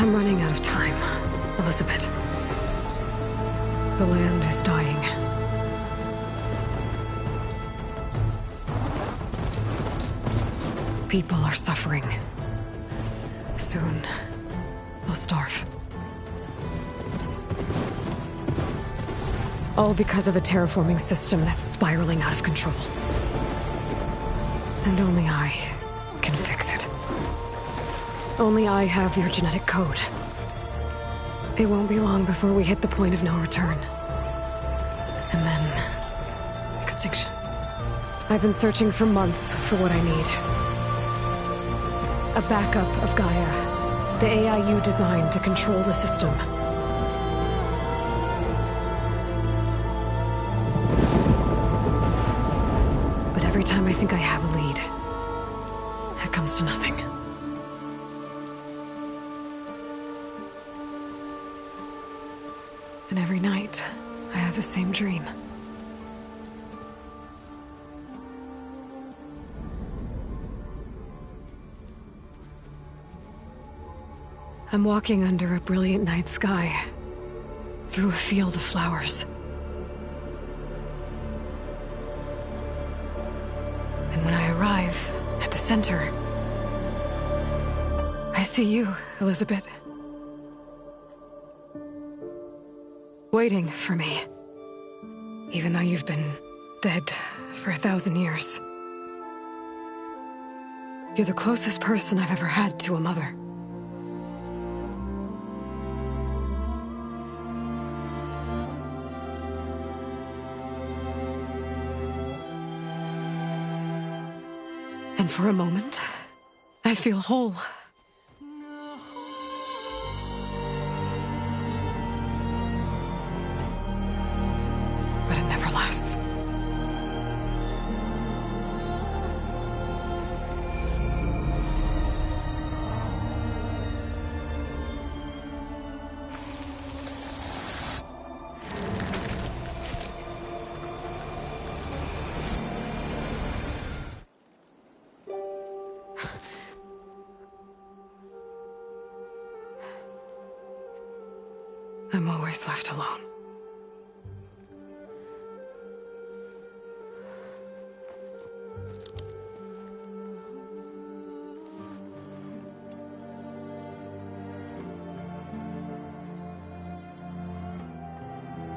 I'm running out of time, Elizabeth. The land is dying. People are suffering. Soon, they'll starve. All because of a terraforming system that's spiraling out of control. And only I can fix it. Only I have your genetic code. It won't be long before we hit the point of no return. And then... extinction. I've been searching for months for what I need. A backup of Gaia. The AI you designed to control the system. But every time I think I have a lead, it comes to nothing. And every night, I have the same dream. I'm walking under a brilliant night sky, through a field of flowers. And when I arrive at the center, I see you, Elizabeth. Waiting for me. Even though you've been dead for 1,000 years. You're the closest person I've ever had to a mother. And for a moment, I feel whole. But it never lasts. I'm always left alone.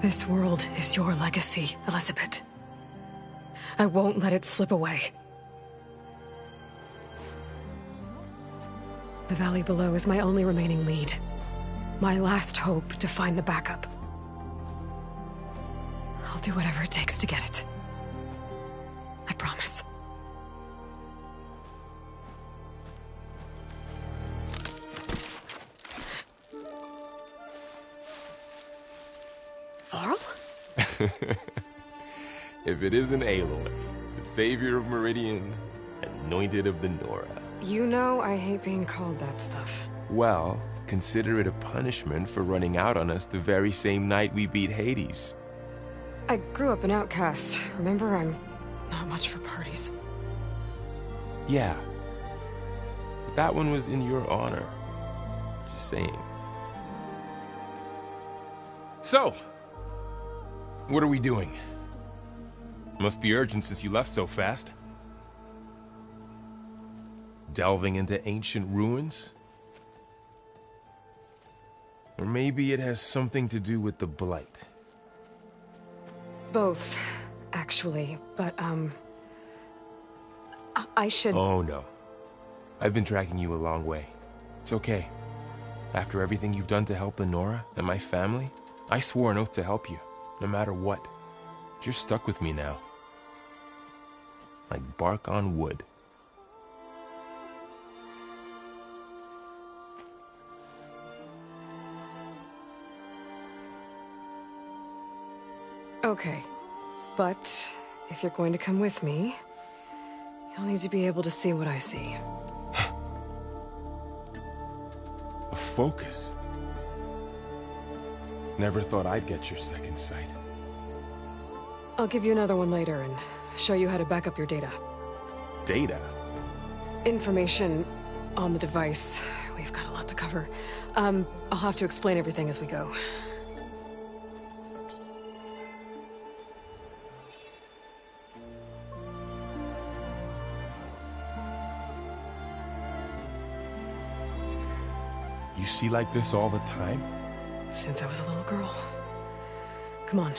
This world is your legacy, Elizabeth. I won't let it slip away. The valley below is my only remaining lead. My last hope to find the backup. I'll do whatever it takes to get it. I promise. Varl? If it isn't Aloy, the savior of Meridian, anointed of the Nora. You know I hate being called that stuff. Well, consider it a punishment for running out on us the very same night we beat Hades. I grew up an outcast. Remember, I'm not much for parties. Yeah. But that one was in your honor. Just saying. So, what are we doing? Must be urgent since you left so fast. Delving into ancient ruins? Or maybe it has something to do with the Blight. Both, actually, but, I should... Oh, no. I've been tracking you a long way. It's okay. After everything you've done to help the Nora and my family, I swore an oath to help you, no matter what. You're stuck with me now. Like bark on wood. Okay, but if you're going to come with me, you'll need to be able to see what I see. A focus? Never thought I'd get your second sight. I'll give you another one later and show you how to back up your data. Data? Information on the device we've got a lot to cover. I'll have to explain everything as we go. You see like this all the time? Since I was a little girl. Come on.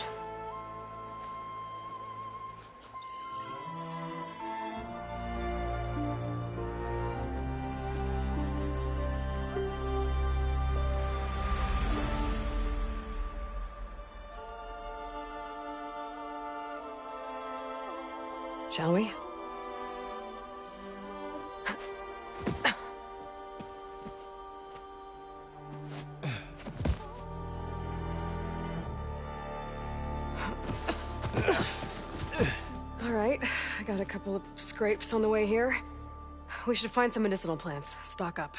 Shall we? All right, I got a couple of scrapes on the way here. We should find some medicinal plants, stock up.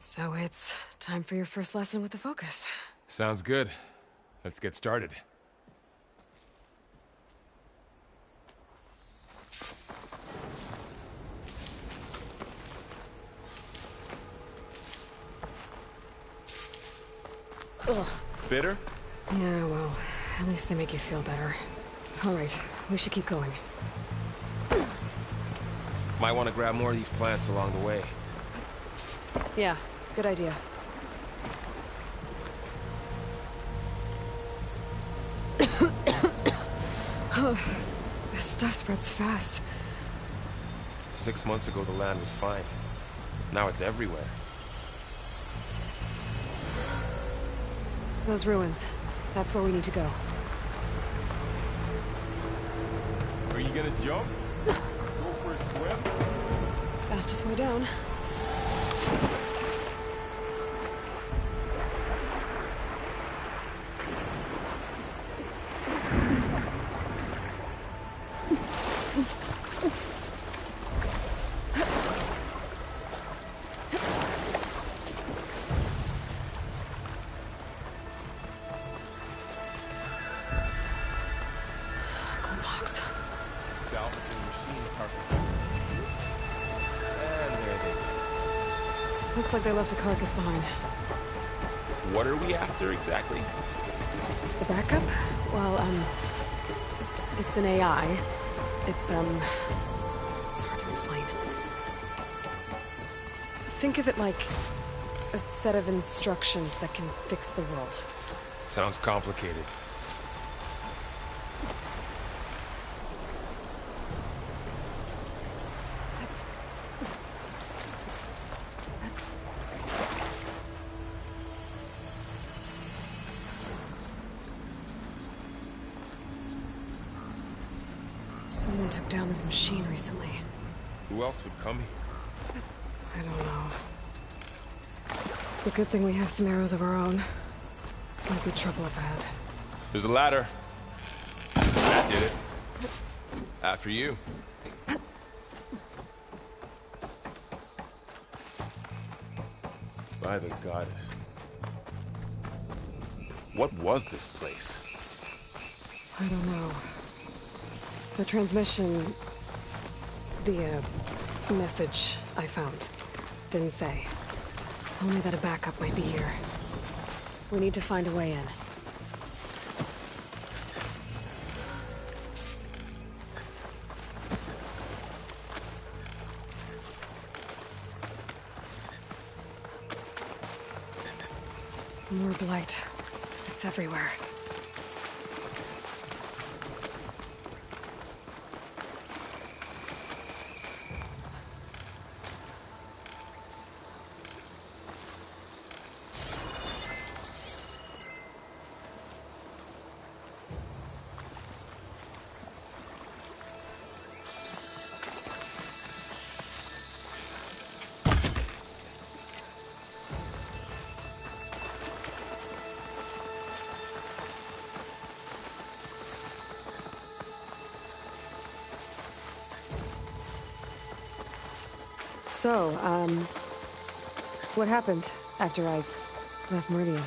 So it's time for your first lesson with the Focus. Sounds good. Let's get started. Ugh. Bitter? Yeah, well, at least they make you feel better. All right, we should keep going. Might want to grab more of these plants along the way. Yeah, good idea. This stuff spreads fast. 6 months ago, the land was fine. Now it's everywhere. Those ruins. That's where we need to go. Are you gonna jump? Go for a swim? Fastest way down. Looks like they left a carcass behind. What are we after exactly? The backup? Well, it's an AI. It's hard to explain. Think of it like a set of instructions that can fix the world. Sounds complicated. Someone took down this machine recently. Who else would come here? I don't know. The good thing we have some arrows of our own. Might be trouble up ahead. There's a ladder. That did it. After you. By the goddess. What was this place? I don't know. The transmission... the, message I found didn't say. Only that a backup might be here. We need to find a way in. More blight. It's everywhere. So, what happened after I left Meridian?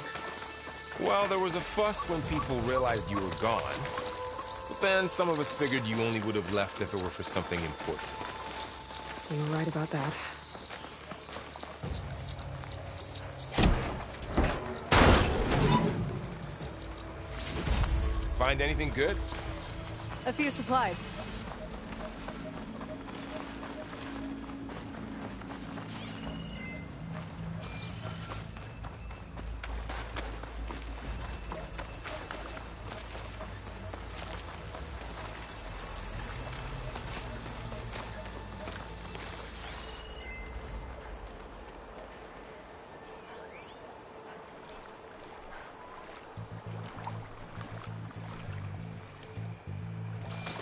Well, there was a fuss when people realized you were gone. But then some of us figured you only would have left if it were for something important. You were right about that. Find anything good? A few supplies.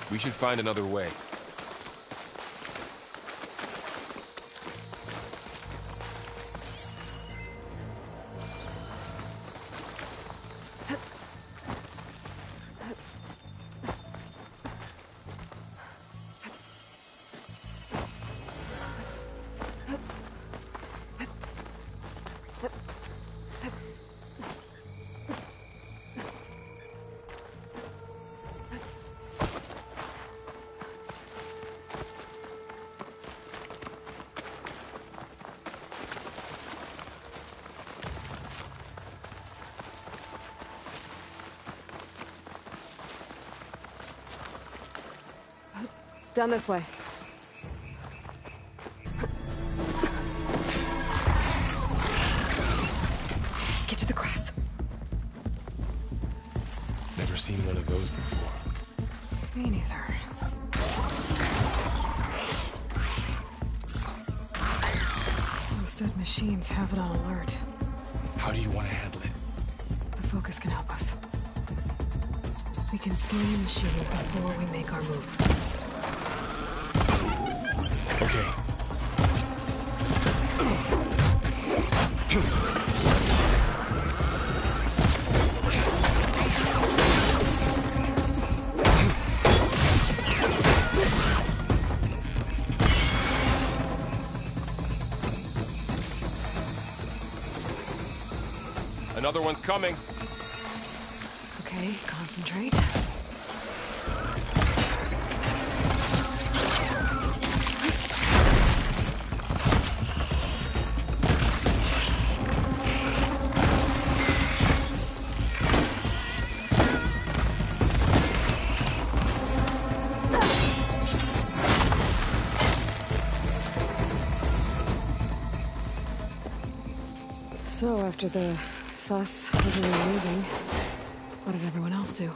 We should find another way. Down this way. Get to the grass. Never seen one of those before. Me neither. Those dead machines have it on alert. How do you want to handle it? The focus can help us. We can scan the machine before we make our move. Okay. Another one's coming. Okay, concentrate. So, after the fuss over the leaving, what did everyone else do?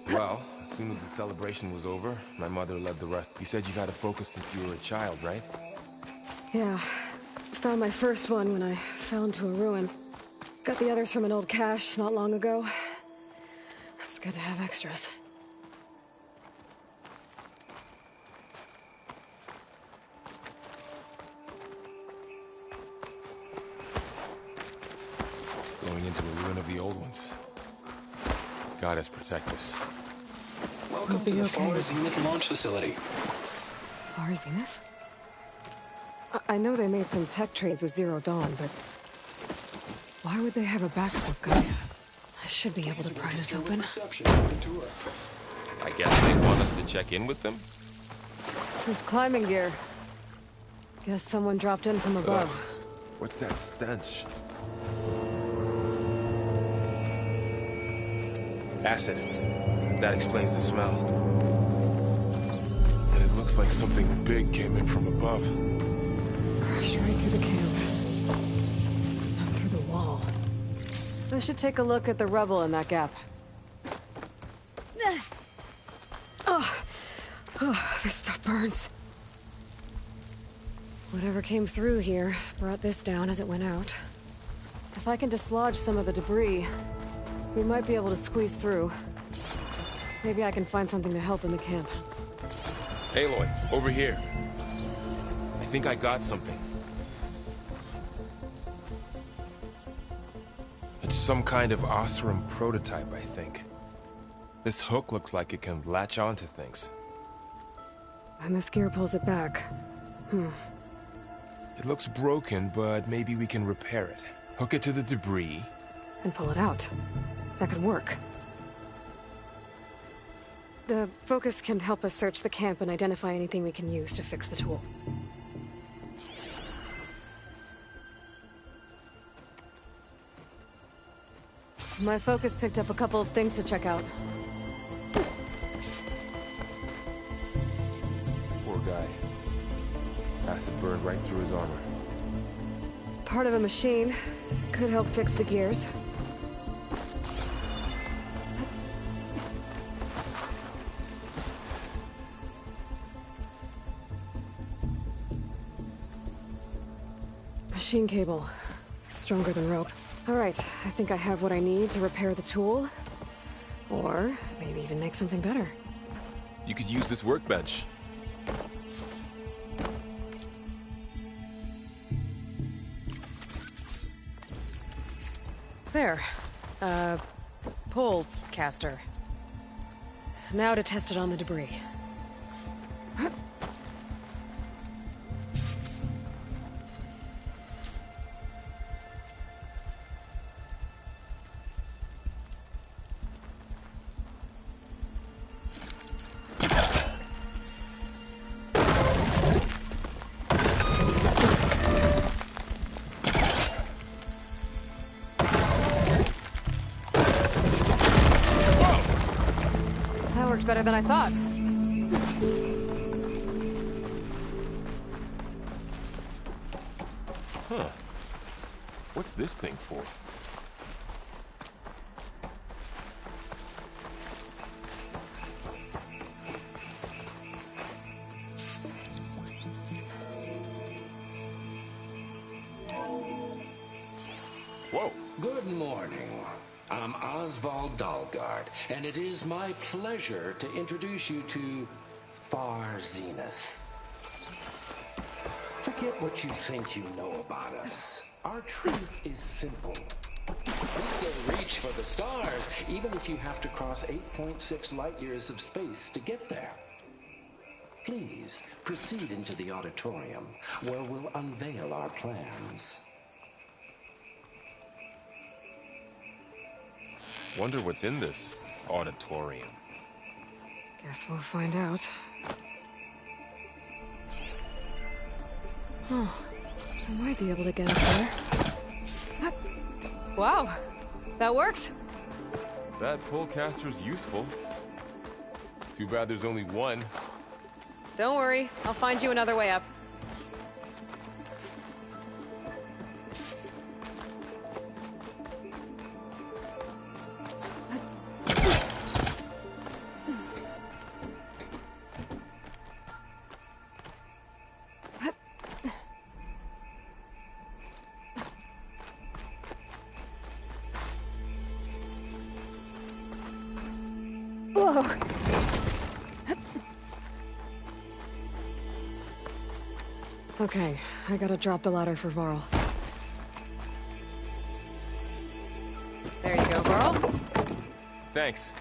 Well, as soon as the celebration was over, my mother led the rest. You said you had a focus since you were a child, right? Yeah. Found my first one when I fell into a ruin. Got the others from an old cache not long ago. It's good to have extras. Going into a ruin of the old ones. Goddess protect us. Welcome to the Far Zenith launch facility. Far Zenith? I know they made some tech trades with Zero Dawn, but why would they have a backup of Gaia? I should be able to pry this open. I guess they want us to check in with them? There's climbing gear. Guess someone dropped in from above. What's that stench? Acid. That explains the smell. And it looks like something big came in from above. Crashed right through the camp. Not through the wall. I should take a look at the rubble in that gap. Oh, this stuff burns. Whatever came through here brought this down as it went out. If I can dislodge some of the debris, we might be able to squeeze through. Maybe I can find something to help in the camp. Aloy, over here. I think I got something. It's some kind of Oseram prototype, I think. This hook looks like it can latch onto things. And this gear pulls it back. It looks broken, but maybe we can repair it. Hook it to the debris. And pull it out. That could work. The focus can help us search the camp and identify anything we can use to fix the tool. My focus picked up a couple of things to check out. Poor guy. Acid burned right through his armor. Part of a machine. Could help fix the gears. Machine cable. Stronger than rope. Alright, I think I have what I need to repair the tool. Or maybe even make something better. You could use this workbench. There. Pole caster. Now to test it on the debris. Better than I thought. Huh. What's this thing for? Whoa. Good morning. I'm Oswald Dalgard, and it is my pleasure to introduce you to Far Zenith. Forget what you think you know about us. Our truth is simple. We say reach for the stars, even if you have to cross 8.6 light years of space to get there. Please proceed into the auditorium, where we'll unveil our plans. Wonder what's in this auditorium. Guess we'll find out. Oh, I might be able to get up there. Wow, that worked. That polecaster's useful. Too bad there's only one. Don't worry, I'll find you another way up. Okay, I gotta drop the ladder for Varl. There you go, Varl. Thanks.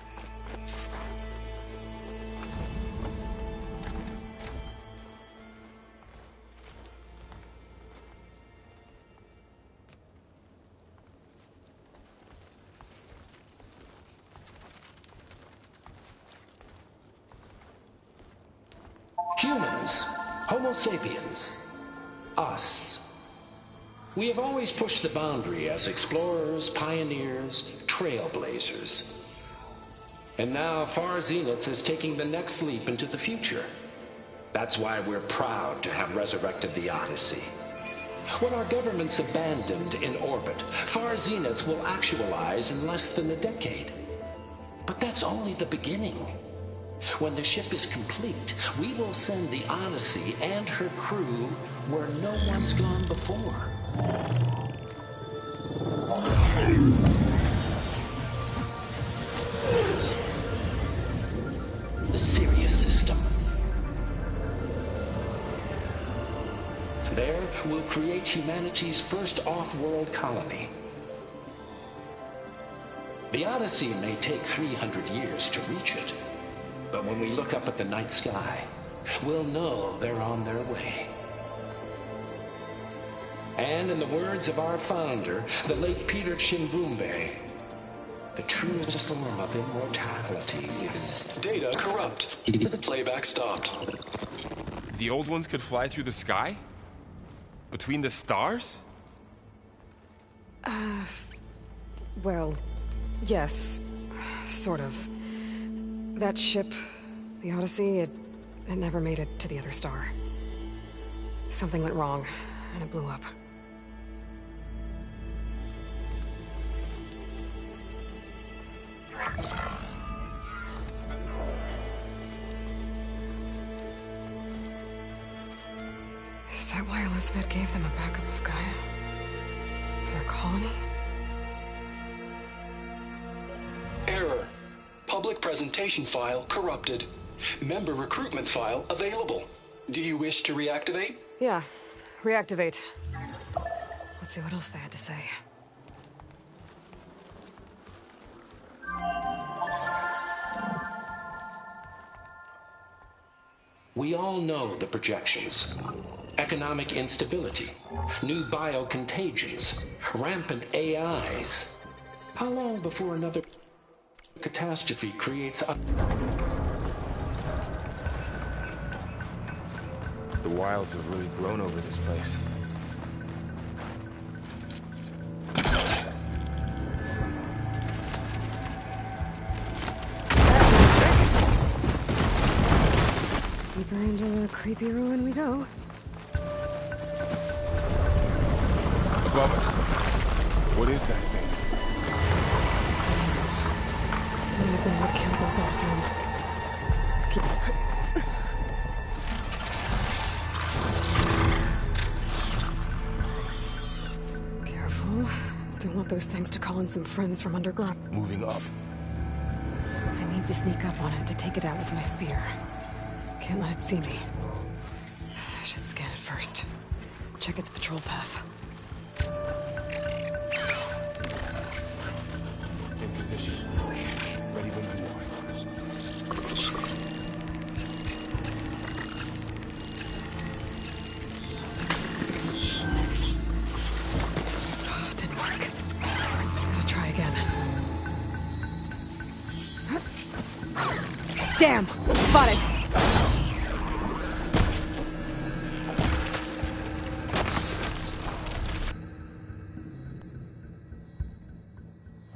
Humans, Homo sapiens, us. We have always pushed the boundary as explorers, pioneers, trailblazers. And now Far Zenith is taking the next leap into the future. That's why we're proud to have resurrected the Odyssey. When our government's abandoned in orbit, Far Zenith will actualize in less than a decade. But that's only the beginning. When the ship is complete, we will send the Odyssey and her crew where no one's gone before. The Sirius system. There, we'll create humanity's first off-world colony. The Odyssey may take 300 years to reach it. But when we look up at the night sky, we'll know they're on their way. And in the words of our founder, the late Peter Chimvumbe, the truest form of immortality is... Data corrupt. Playback stopped. The old ones could fly through the sky? Between the stars? Well, Yes, sort of. That ship, the Odyssey, it never made it to the other star. Something went wrong, and it blew up. Is that why Elizabeth gave them a backup of Gaia? For their colony? Error. Public presentation file corrupted. Member recruitment file available. Do you wish to reactivate? Yeah, reactivate. Let's see what else they had to say. We all know the projections. Economic instability, new biocontagions, rampant AIs. How long before another catastrophe creates a... The wilds have really grown over this place. Deeper into the creepy ruin we go. Above us. What is that thing? Might have been what killed Ozarsum. Careful. Don't want those things to call in some friends from underground. Moving up. I need to sneak up on it to take it out with my spear. Can't let it see me. I should scan it first. Check its patrol path. In position. Ready when you are. Oh, didn't work. Gotta try again. Damn! Spotted!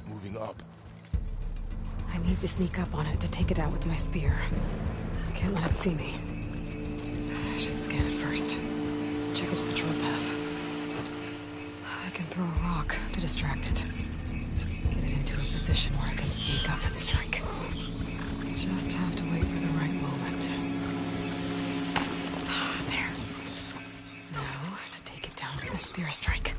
Moving up. I need to sneak up on it to take it out with my spear. Can't let it see me. I should scan it first. Check its patrol path. I can throw a rock to distract it. Get it into a position where I can sneak up and strike. Just have to wait for the right moment. There. Now, to take it down with a spear strike.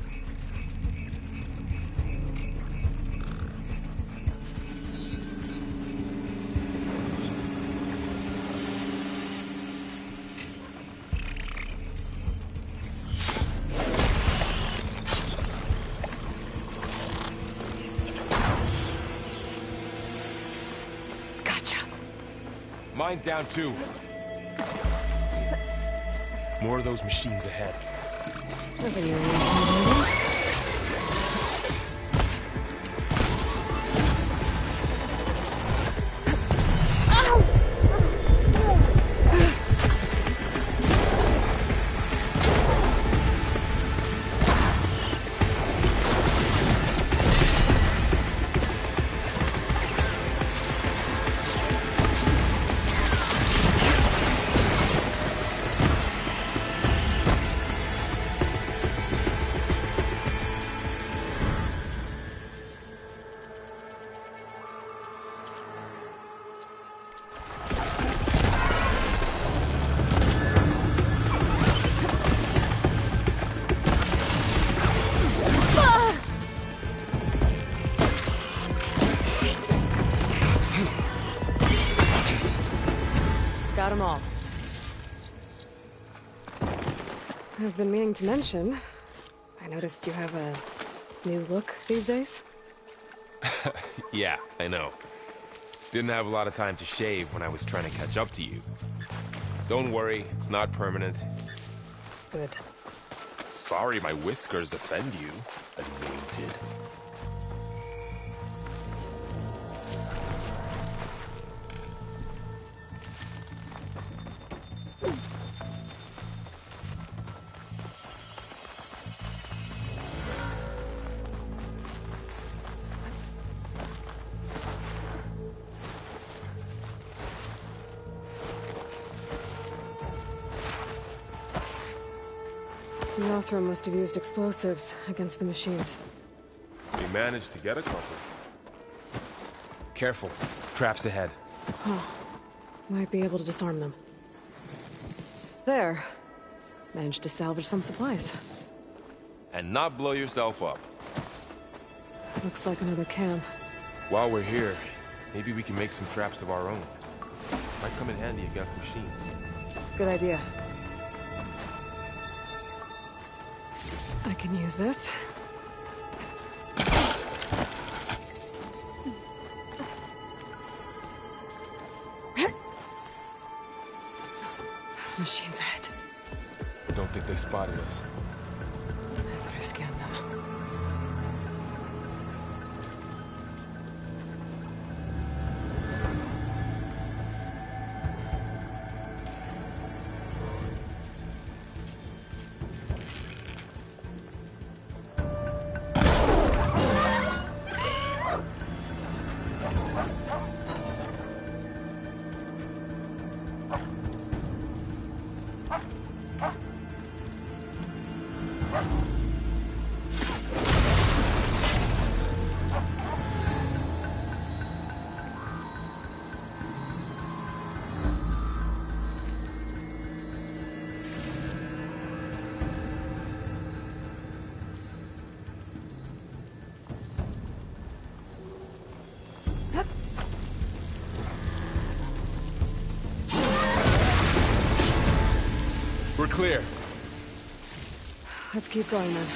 Mine's down too. More of those machines ahead. Nothing you're really Got them all. I've been meaning to mention, I noticed you have a new look these days. Yeah, I know. Didn't have a lot of time to shave when I was trying to catch up to you. Don't worry, it's not permanent. Good. Sorry my whiskers offend you, anointed. The Osram must have used explosives against the machines. We managed to get a couple. Careful. Traps ahead. Might be able to disarm them. There. Managed to salvage some supplies. And not blow yourself up. Looks like another camp. While we're here, maybe we can make some traps of our own. Might come in handy against machines. Good idea. I can use this. Machines ahead. I don't think they spotted us. I better scan them. We're clear. Let's keep going then.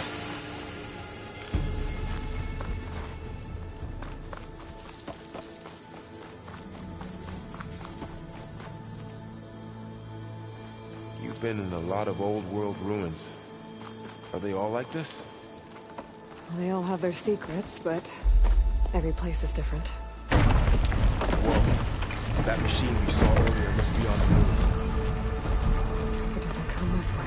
You've been in a lot of old world ruins. Are they all like this? They all have their secrets, but every place is different. Whoa. That machine we saw earlier must be on the move. Let's hope it doesn't come this way.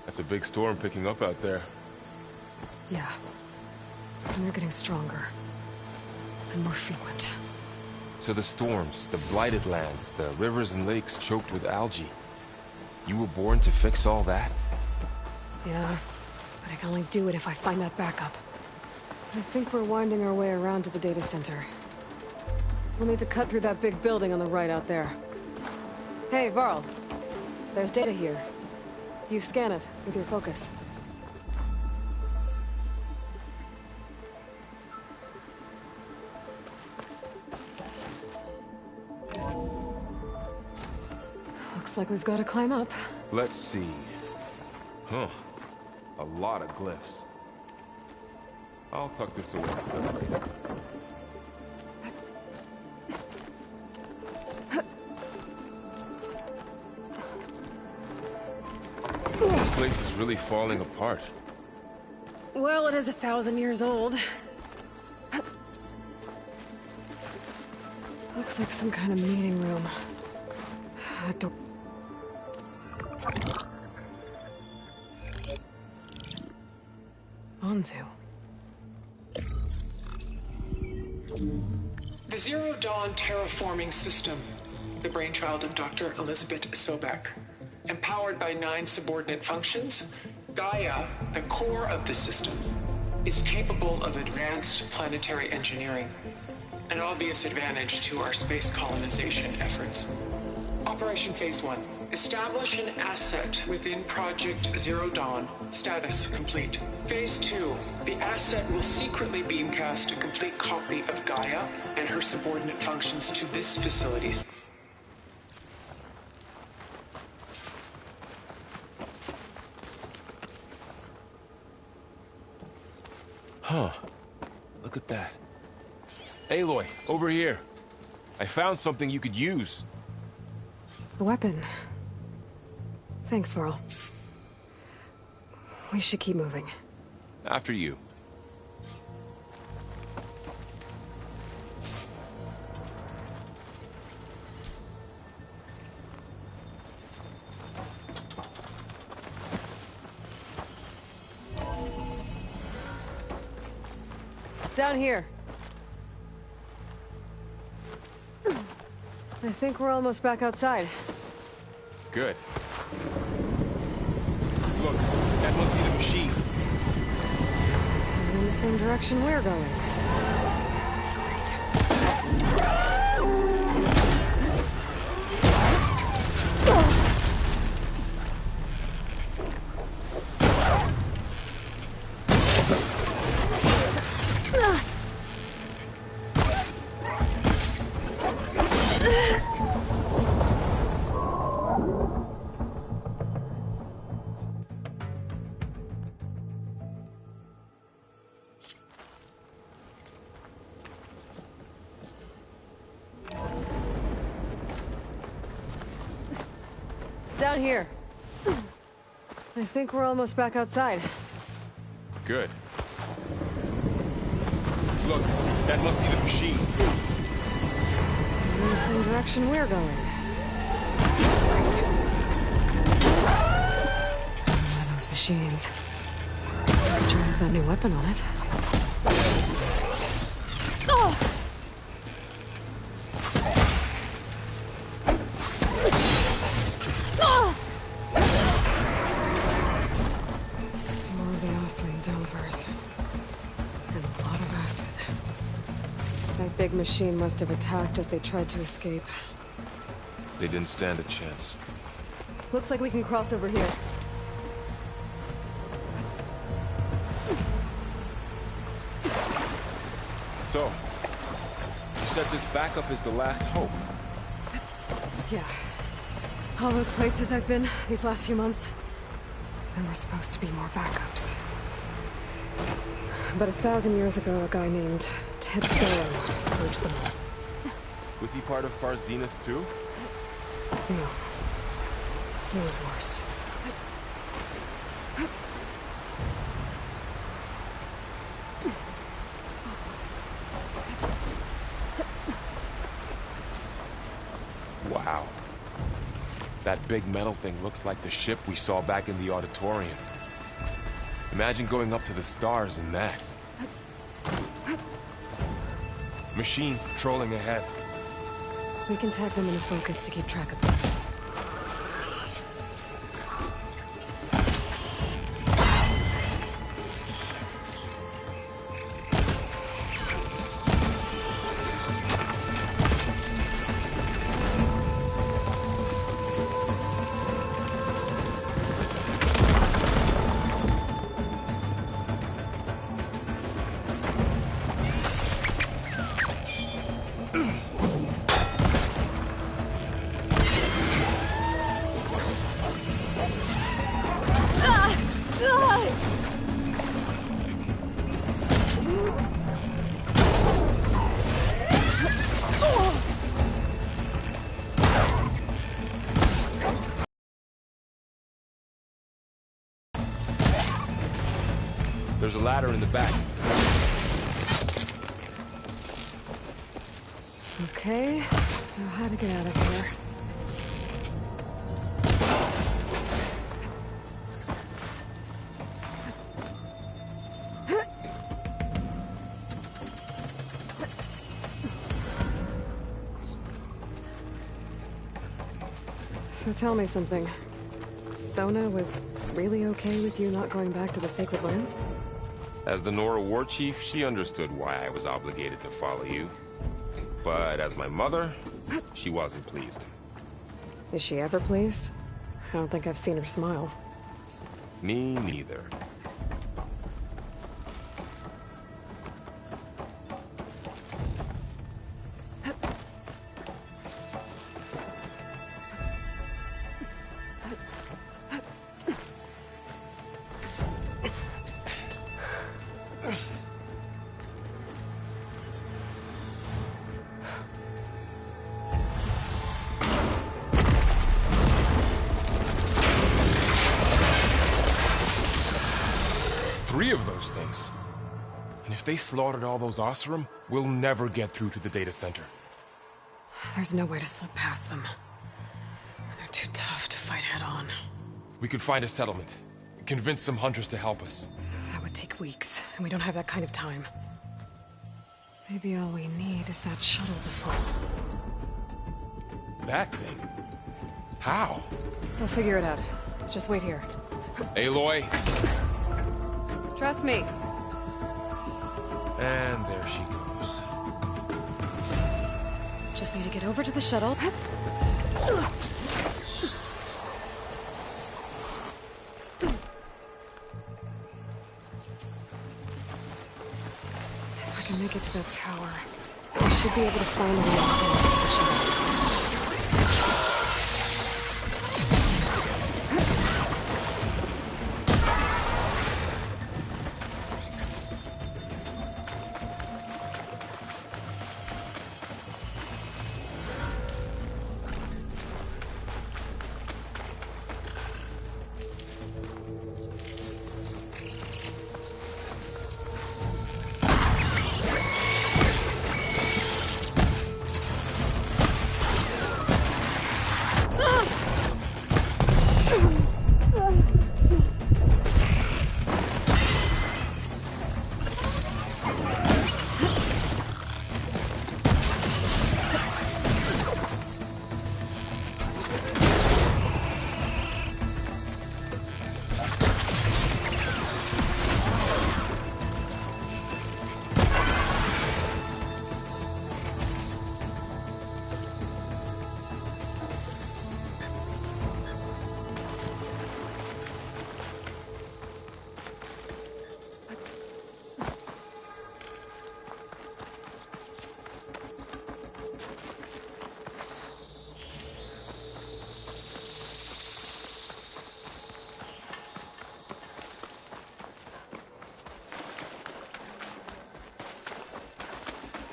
That's a big storm picking up out there. Yeah. And they're getting stronger. And more frequent. So the storms, the blighted lands, the rivers and lakes choked with algae. You were born to fix all that? Yeah, but I can only do it if I find that backup. I think we're winding our way around to the data center. We'll need to cut through that big building on the right out there. Hey, Varl. There's data here. You scan it with your focus. Looks like we've got to climb up. Let's see. Huh. A lot of glyphs. I'll tuck this away and study later. This place is really falling apart. Well, it is 1,000 years old. Looks like some kind of meeting room. Onzu. The Zero Dawn terraforming system, the brainchild of Dr. Elizabeth Sobek. Empowered by 9 subordinate functions, Gaia, the core of the system, is capable of advanced planetary engineering, an obvious advantage to our space colonization efforts. Operation Phase 1. Establish an asset within Project Zero Dawn. Status complete. Phase 2. The asset will secretly beamcast a complete copy of Gaia and her subordinate functions to this facility. Huh. Look at that. Aloy, over here. I found something you could use. A weapon. Thanks, Varl. We should keep moving. After you. Down here. I think we're almost back outside. Good. Look, that must be the machine. It's heading in the same direction we're going. Down here. I think we're almost back outside. Good. Look, that must be the machine. It's heading in the same direction we're going. One of those machines. I'm sure have that new weapon on it. Oh! More of the Osrian Delvers. And a lot of acid. That big machine must have attacked as they tried to escape. They didn't stand a chance. Looks like we can cross over here. So, you said this backup is the last hope. Yeah. All those places I've been these last few months, there were supposed to be more backups. But 1,000 years ago, a guy named Ted Barrow purged them all. Was he part of Far Zenith too? No. It was worse. Wow. That big metal thing looks like the ship we saw back in the auditorium. Imagine going up to the stars in that. Machines patrolling ahead. We can tag them into focus to keep track of them. There's a ladder in the back. Okay, now how to get out of here. So tell me something. Sona was really okay with you not going back to the Sacred Lands? As the Nora war chief, she understood why I was obligated to follow you. But as my mother, she wasn't pleased. Is she ever pleased? I don't think I've seen her smile. Me neither. Three of those things. And if they slaughtered all those Oseram, we'll never get through to the data center. There's no way to slip past them. They're too tough to fight head-on. We could find a settlement. Convince some hunters to help us. That would take weeks, and we don't have that kind of time. Maybe all we need is that shuttle to fall. That thing? How? We'll figure it out. Just wait here. Aloy! Trust me. And there she goes. Just need to get over to the shuttle. If I can make it to that tower, I should be able to find a way across to the shuttle.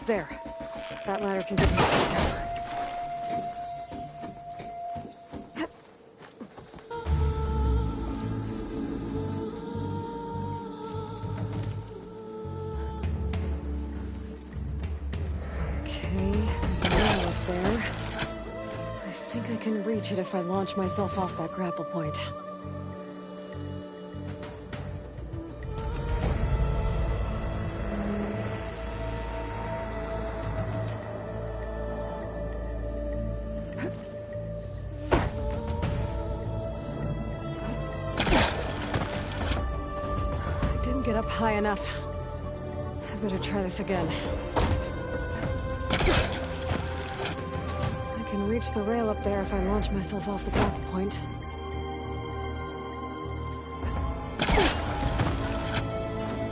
There. That ladder can get me to the tower. Okay, there's a rail up there. I think I can reach it if I launch myself off that grapple point. Get up high enough. I better try this again. I can reach the rail up there if I launch myself off the grapple point.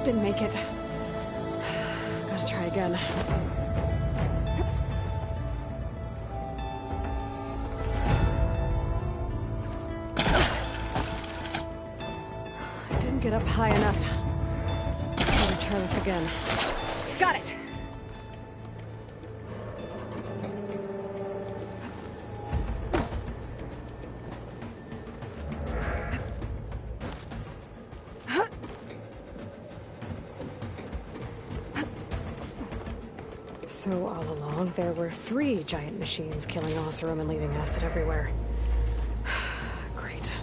Didn't make it. Gotta try again. I didn't get up high enough. Try this again. Got it! So all along, there were 3 giant machines killing Oseram and leaving acid everywhere. Great.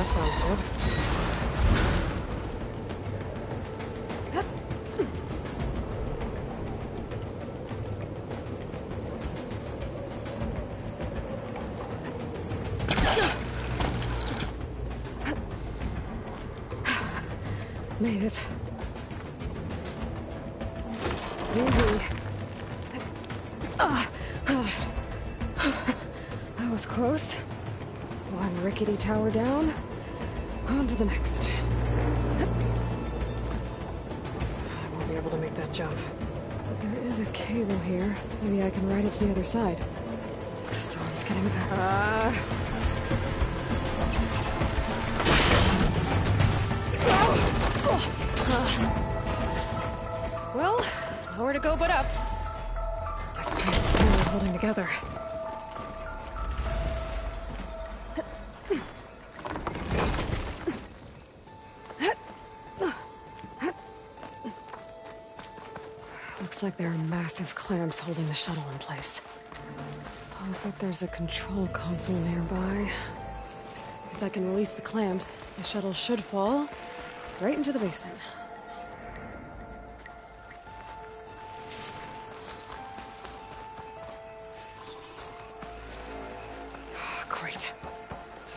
Sounds good. Made it. Easy. That was close. One rickety tower down. On to the next. I won't be able to make that jump. But there is a cable here. Maybe I can ride it to the other side. The storm's getting bad. Well, nowhere to go but up. This place is finally holding together. Looks like there are massive clamps holding the shuttle in place. I'll bet there's a control console nearby. If I can release the clamps, the shuttle should fall right into the basin. Great.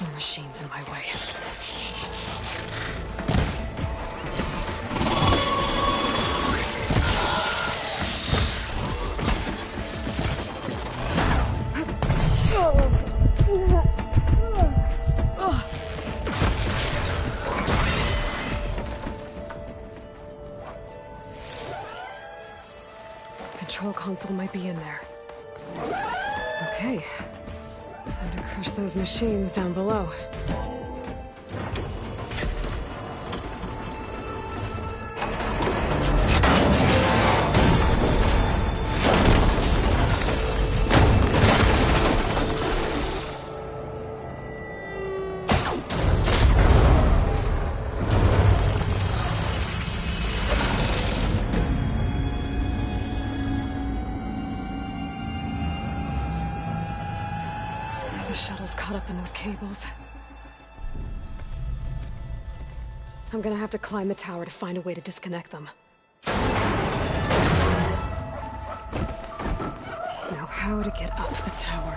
More machines in my way. Control console might be in there. Okay. Time to crush those machines down below. The shuttle's caught up in those cables. I'm gonna have to climb the tower to find a way to disconnect them. Now, how to get up the tower?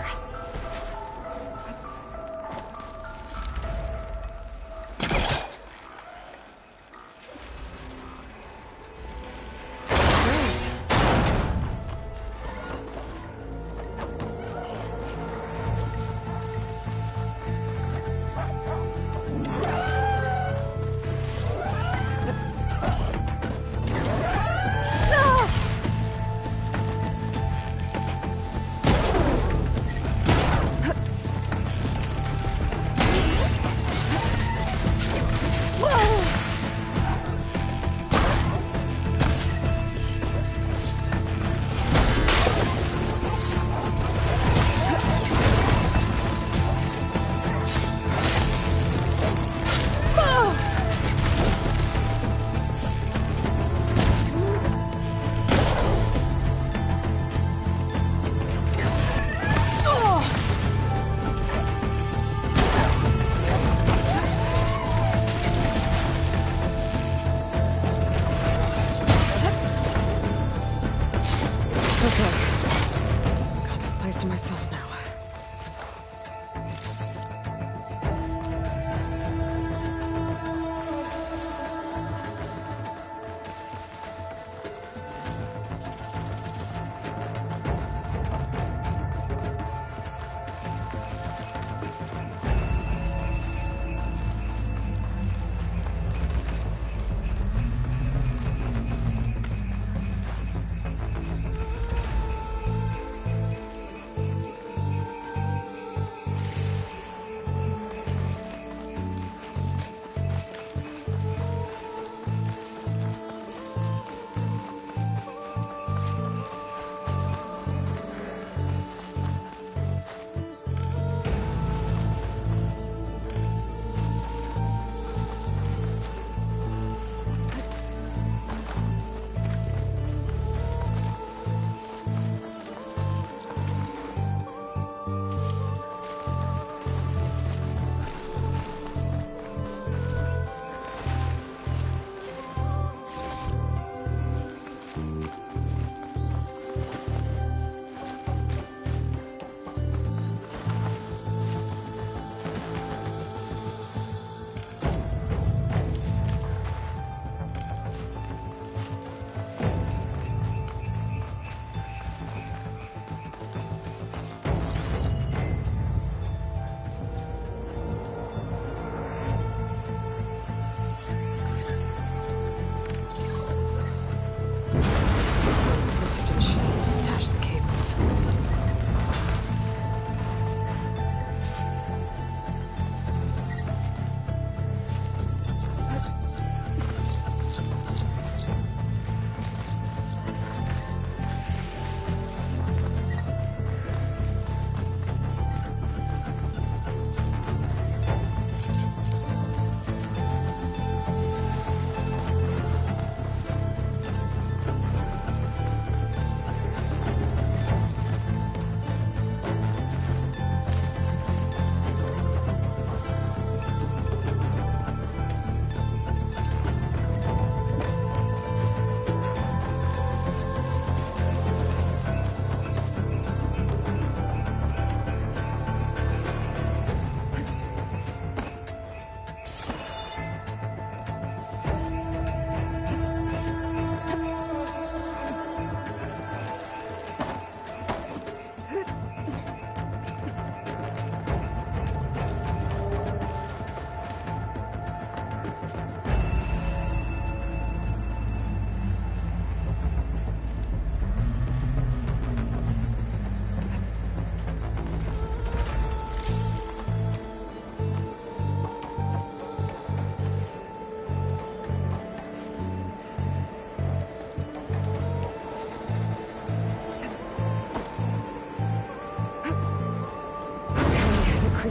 To myself now.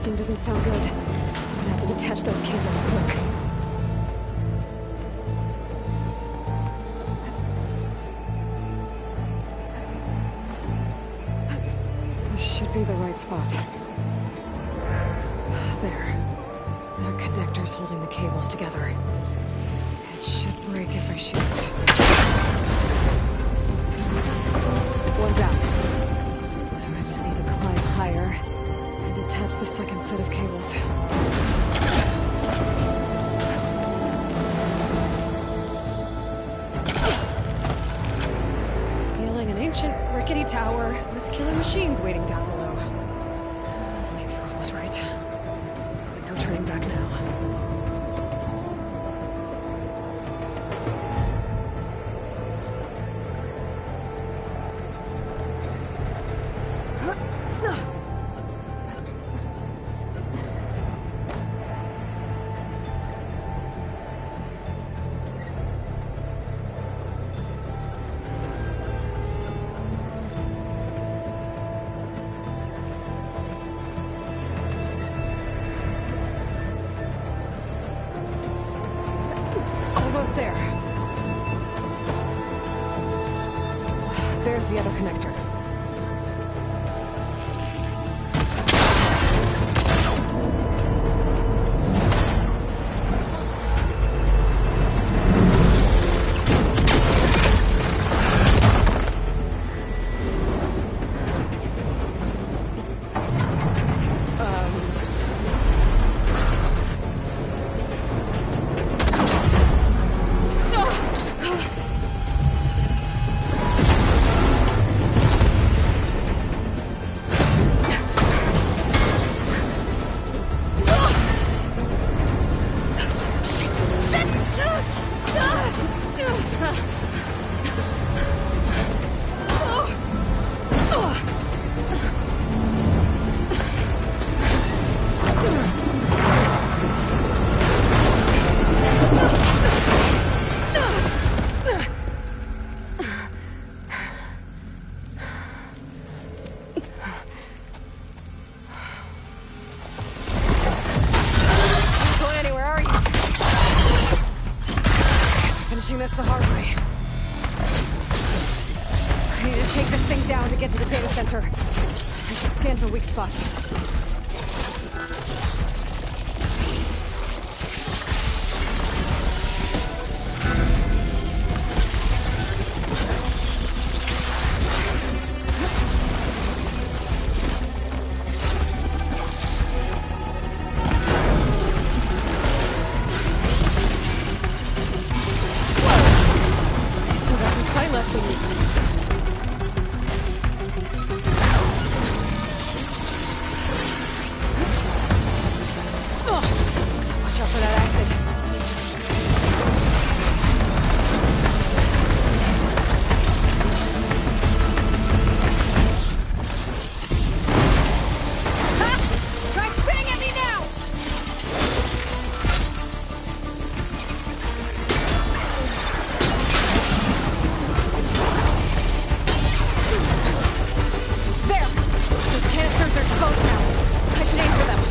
scheme doesn't sound good. I'm gonna have to detach those cables quick. This should be the right spot. There. That connector's holding the cables together. It should break if I shoot it. One down. Now I just need to climb higher and detach the second set of cables. Scaling an ancient, rickety tower with killer machines waiting down below. Maybe Rob was right. No turning back now. Almost there. There's the other connector. Finishing this the hard way. I need to take this thing down to get to the data center. I should scan for weak spots. Watch out for that acid. Ha! Try spitting at me now! There! Those canisters are exposed now. I should aim for them.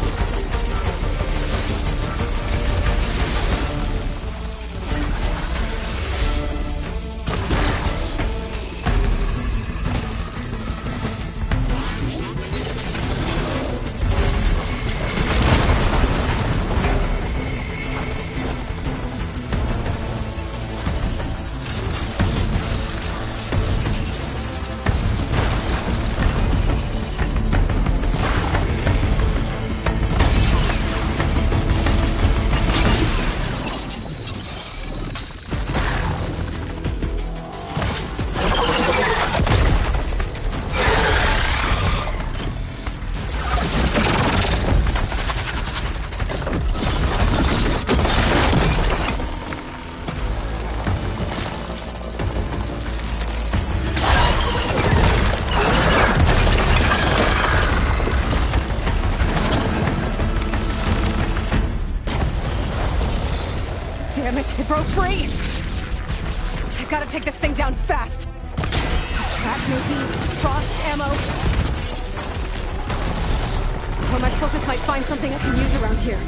Damn it, it broke free! I've gotta take this thing down fast! Trap maybe? Frost ammo? Or my focus might find something I can use around here.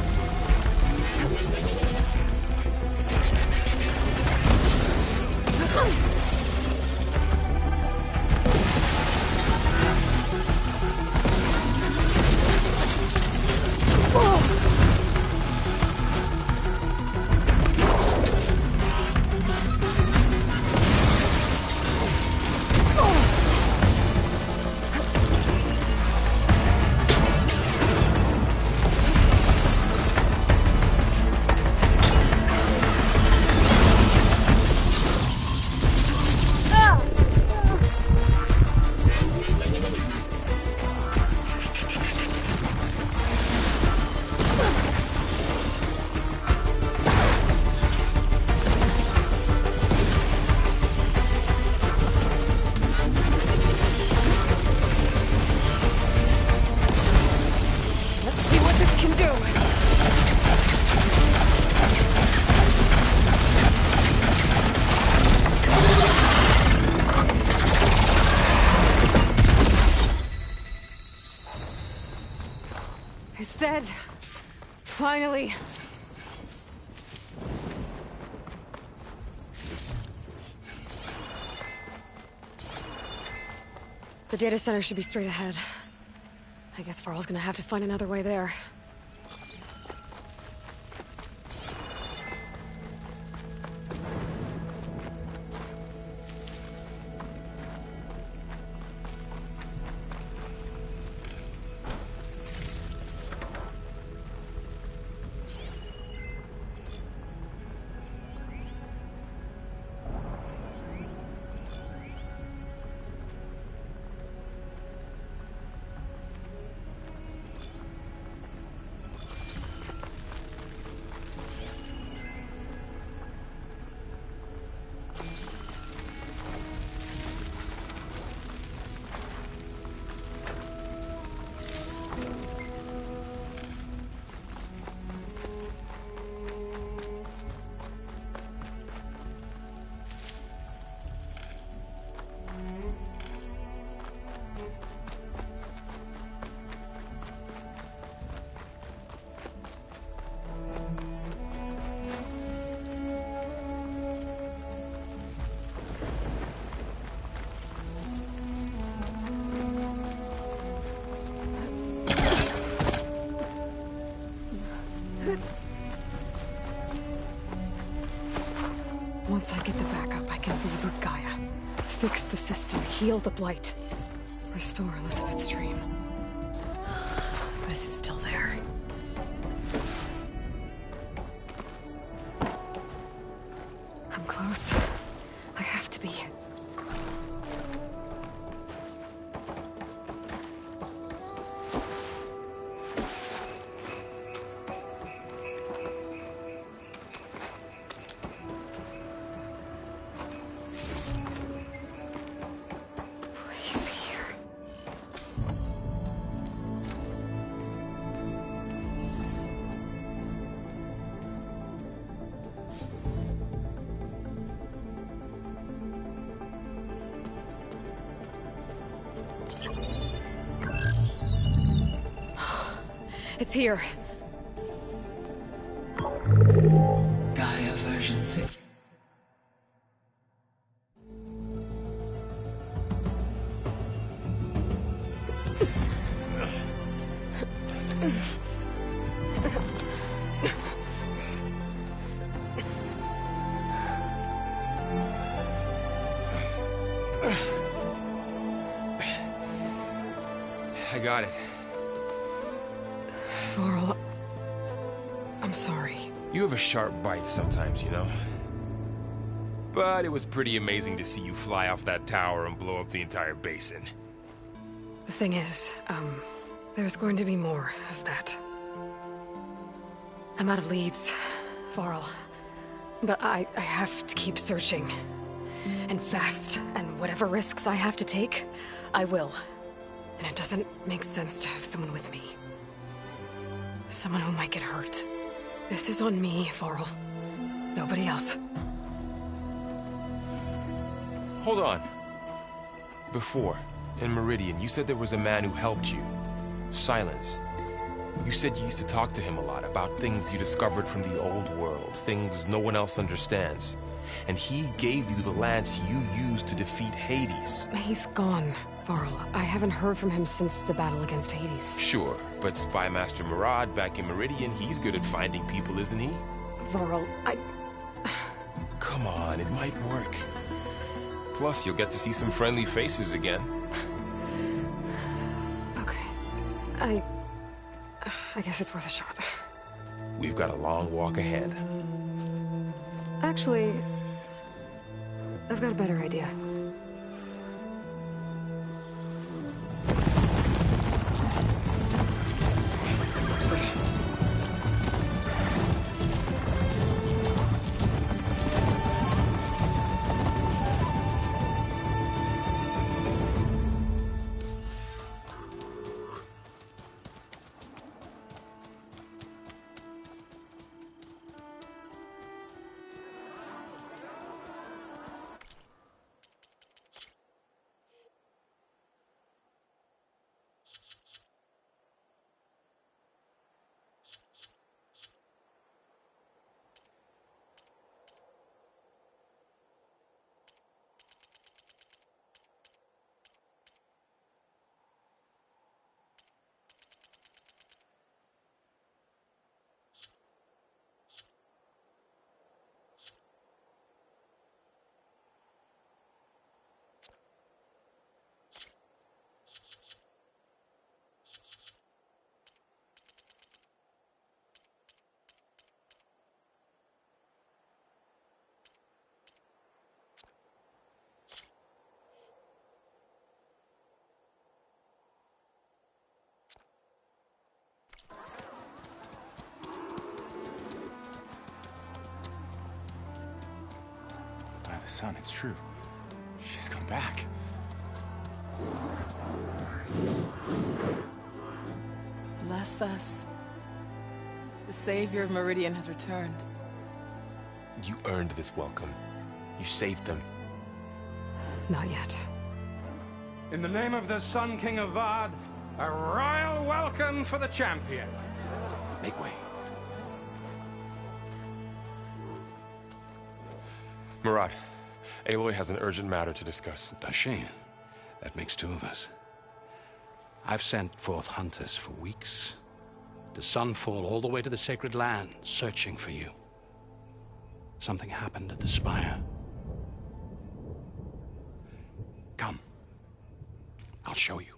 It's dead. Finally. The data center should be straight ahead. I guess Varl's gonna have to find another way there. Once I get the backup, I can reboot Gaia. Fix the system, heal the Blight. Restore Elizabeth's dream. But is it still there? I'm close. I have to be. It's here. Gaia version 6. I got it. Varl, I'm sorry. You have a sharp bite sometimes, you know? But it was pretty amazing to see you fly off that tower and blow up the entire basin. The thing is, there's going to be more of that. I'm out of leads, Varl. But I have to keep searching. And fast, and whatever risks I have to take, I will. And it doesn't make sense to have someone with me. Someone who might get hurt. This is on me, Varl. Nobody else. Hold on. Before, in Meridian, you said there was a man who helped you. Silence. You said you used to talk to him a lot about things you discovered from the old world, things no one else understands. And he gave you the lance you used to defeat Hades. He's gone, Varl. I haven't heard from him since the battle against Hades. Sure, but Spy Master Murad back in Meridian, he's good at finding people, isn't he? Varl, Come on, it might work. Plus, you'll get to see some friendly faces again. Okay. I guess it's worth a shot. We've got a long walk ahead. Actually, I've got a better idea. Son, it's true. She's come back. Bless us. The savior of Meridian has returned. You earned this welcome. You saved them. Not yet. In the name of the Sun King of Vard, a royal welcome for the champion. Make way. Murad, Aloy has an urgent matter to discuss. Dashane, that makes two of us. I've sent forth hunters for weeks, to Sunfall all the way to the Sacred Land, searching for you. Something happened at the Spire. Come. I'll show you.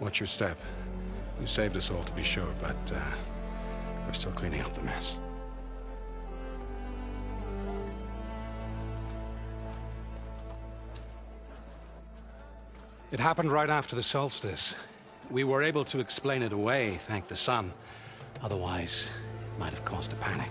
Watch your step. You saved us all, to be sure, but we're still cleaning up the mess. It happened right after the solstice. We were able to explain it away, thank the sun. Otherwise, it might have caused a panic.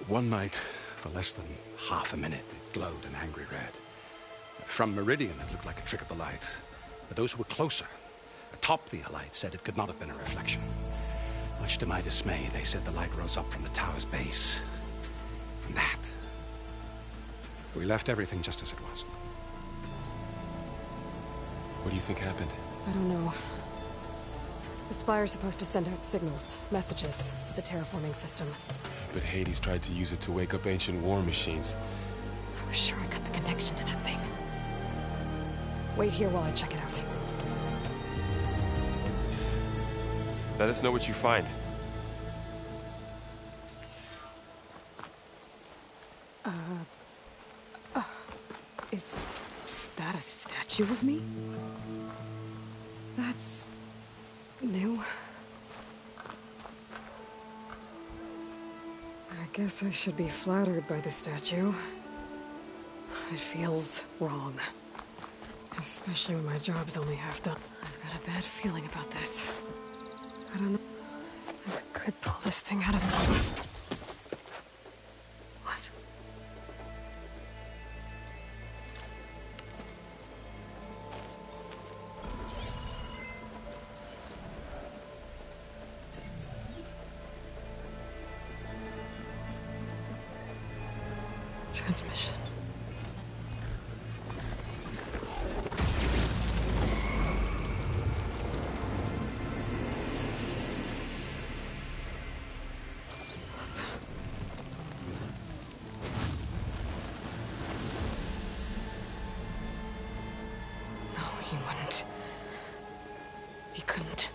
One night, for less than half a minute, it glowed an angry red. From Meridian, it looked like a trick of the light. But those who were closer, atop the Allied, said it could not have been a reflection. Much to my dismay, they said the light rose up from the tower's base. From that, we left everything just as it was. What do you think happened? I don't know. The Spire's supposed to send out signals, messages, for the terraforming system. But Hades tried to use it to wake up ancient war machines. I was sure I cut the connection to that thing. Wait here while I check it out. Let us know what you find. Is that a statue of me? That's new. I guess I should be flattered by the statue. It feels wrong. Especially when my job's only half done. I've got a bad feeling about this. I don't know if I could pull this thing out of... What? Transmission. No, he wouldn't. He couldn't.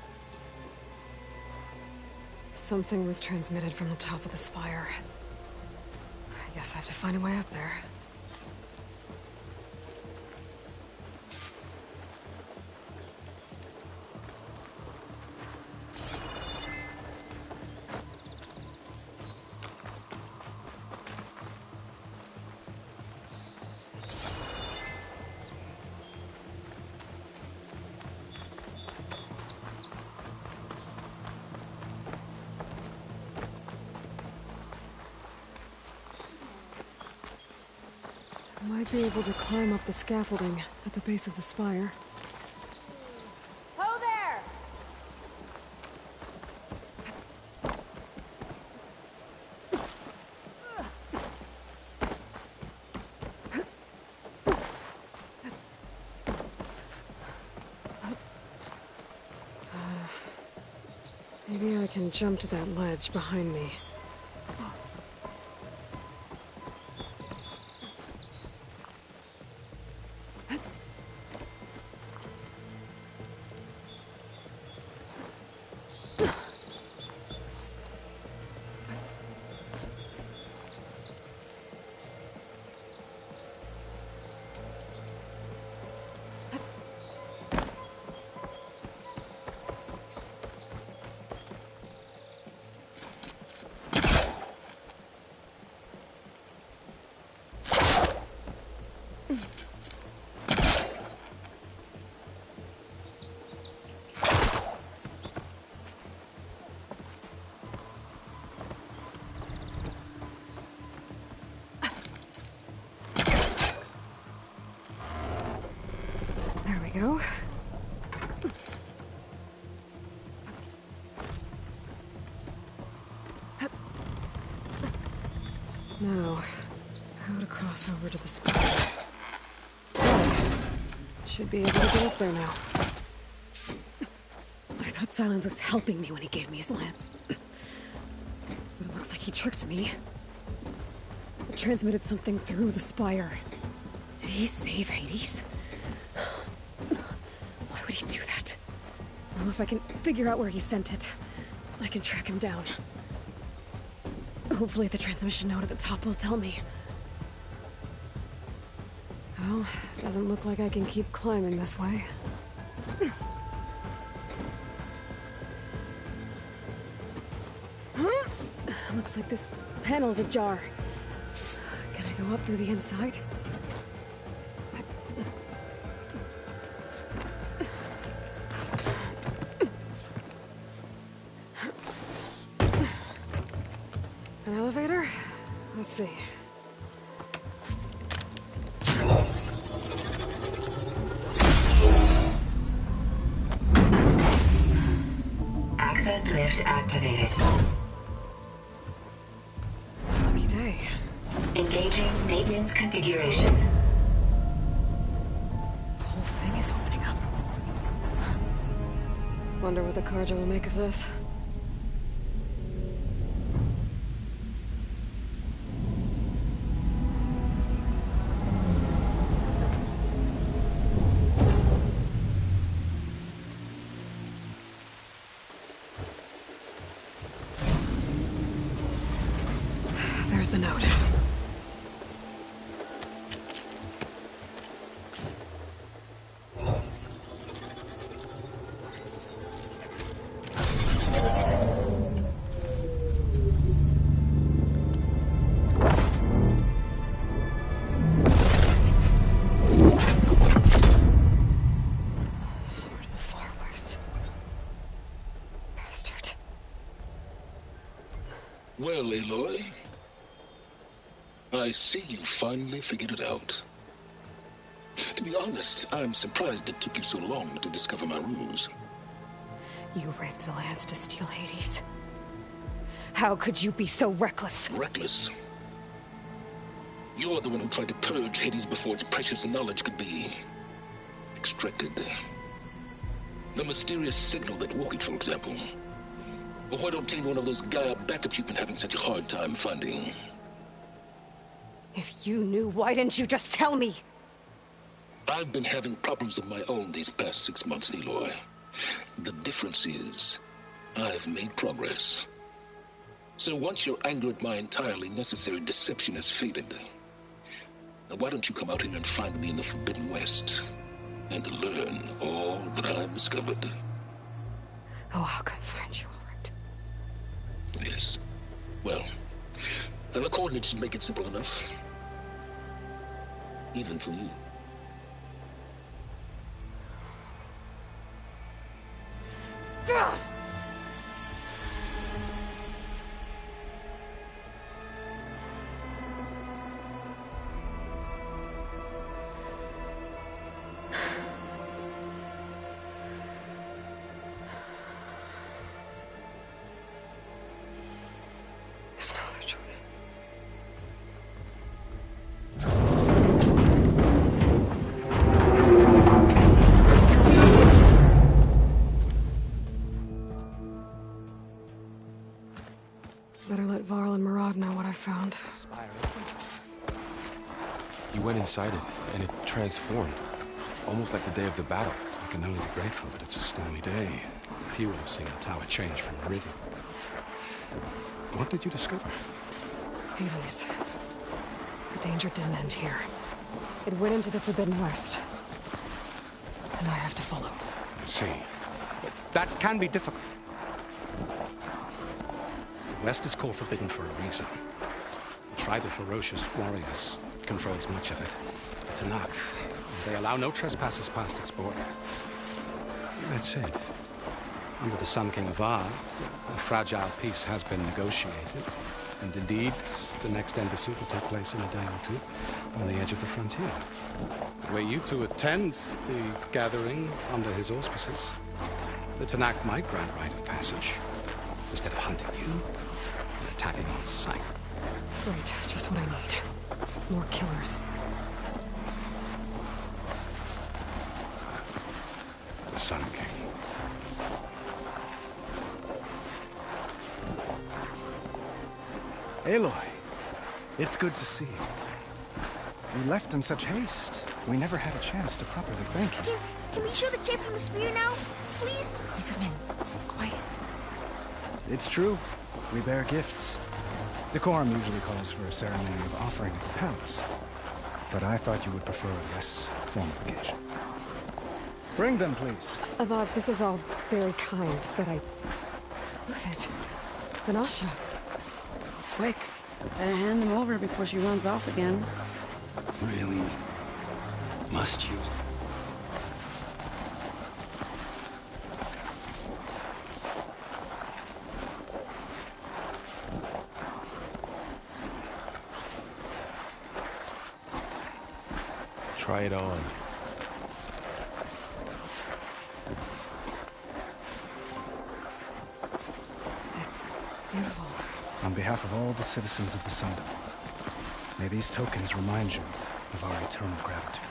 Something was transmitted from the top of the spire. I guess I have to find a way up there. I might be able to climb up the scaffolding at the base of the spire. Ho there! Maybe I can jump to that ledge behind me. Go. Now, how to cross over to the spire. Should be able to get up there now. I thought Silence was helping me when he gave me his lance. But it looks like he tricked me. It transmitted something through the spire. Did he save Hades? Would he do that? Well, if I can figure out where he sent it, I can track him down. Hopefully the transmission note at the top will tell me. Well, doesn't look like I can keep climbing this way. Looks like this panel's ajar. Can I go up through the inside? An elevator? Let's see. Access lift activated. Lucky day. Engaging maintenance configuration. The whole thing is opening up. Wonder what the Carja will make of this. There's the note. Sword of the Far West. Bastard. Well, Aloy, I see you finally figured it out. To be honest, I'm surprised it took you so long to discover my ruse. You rigged the lance to steal Hades. How could you be so reckless? Reckless? You're the one who tried to purge Hades before its precious knowledge could be extracted. The mysterious signal that woke it, for example. Or why to obtain one of those Gaia backups you've been having such a hard time finding. If you knew, why didn't you just tell me? I've been having problems of my own these past 6 months, Aloy. The difference is, I've made progress. So once your anger at my entirely necessary deception has faded, now why don't you come out here and find me in the Forbidden West and learn all that I've discovered? Oh, I'll come find you, all right. Yes. Well, and the coordinates should make it simple enough. Even for you. Ugh! There's no other choice. Better let Varl and Murad know what I found. You went inside it, and it transformed. Almost like the day of the battle. I can only be grateful that it's a stormy day. Few would have seen the tower change from Meridian. What did you discover? Hades. The danger didn't end here. It went into the Forbidden West. And I have to follow. I see. But that can be difficult. The West is called Forbidden for a reason. A tribe of ferocious warriors controls much of it. The Tenakth. They allow no trespassers past its border. That said, under the Sun King Avad, a fragile peace has been negotiated. And indeed, the next embassy will take place in a day or two on the edge of the frontier. Were you to attend the gathering under his auspices, the Tenakth might grant right of passage. Instead of hunting you and attacking on sight. Great, just what I need. More killers. The Sun King. Aloy, it's good to see you. You left in such haste. We never had a chance to properly thank you. Can we show the kid from the spear now? Please? Itamen, quiet. It's true. We bear gifts. Decorum usually calls for a ceremony of offering at the palace. But I thought you would prefer a less formal occasion. Bring them, please. Avad, this is all very kind, but I... Who's it? Vanasha. Quick. Better hand them over before she runs off again. Really? Must you? Try it on. It's beautiful. On behalf of all the citizens of the Sundom, may these tokens remind you of our eternal gratitude.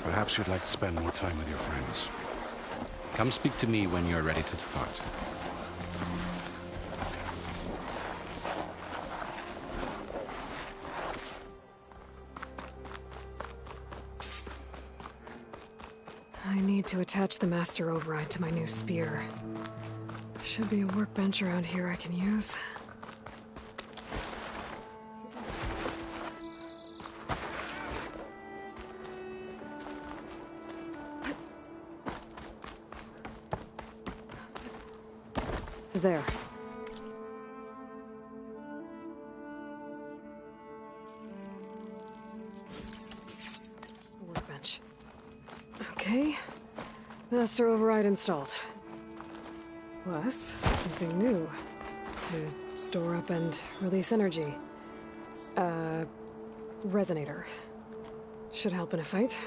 Perhaps you'd like to spend more time with your friends. Come speak to me when you're ready to depart. I need to attach the Master Override to my new spear. Should be a workbench around here I can use. There. Workbench. Okay. Master Override installed. Plus, something new. To store up and release energy. Resonator. Should help in a fight.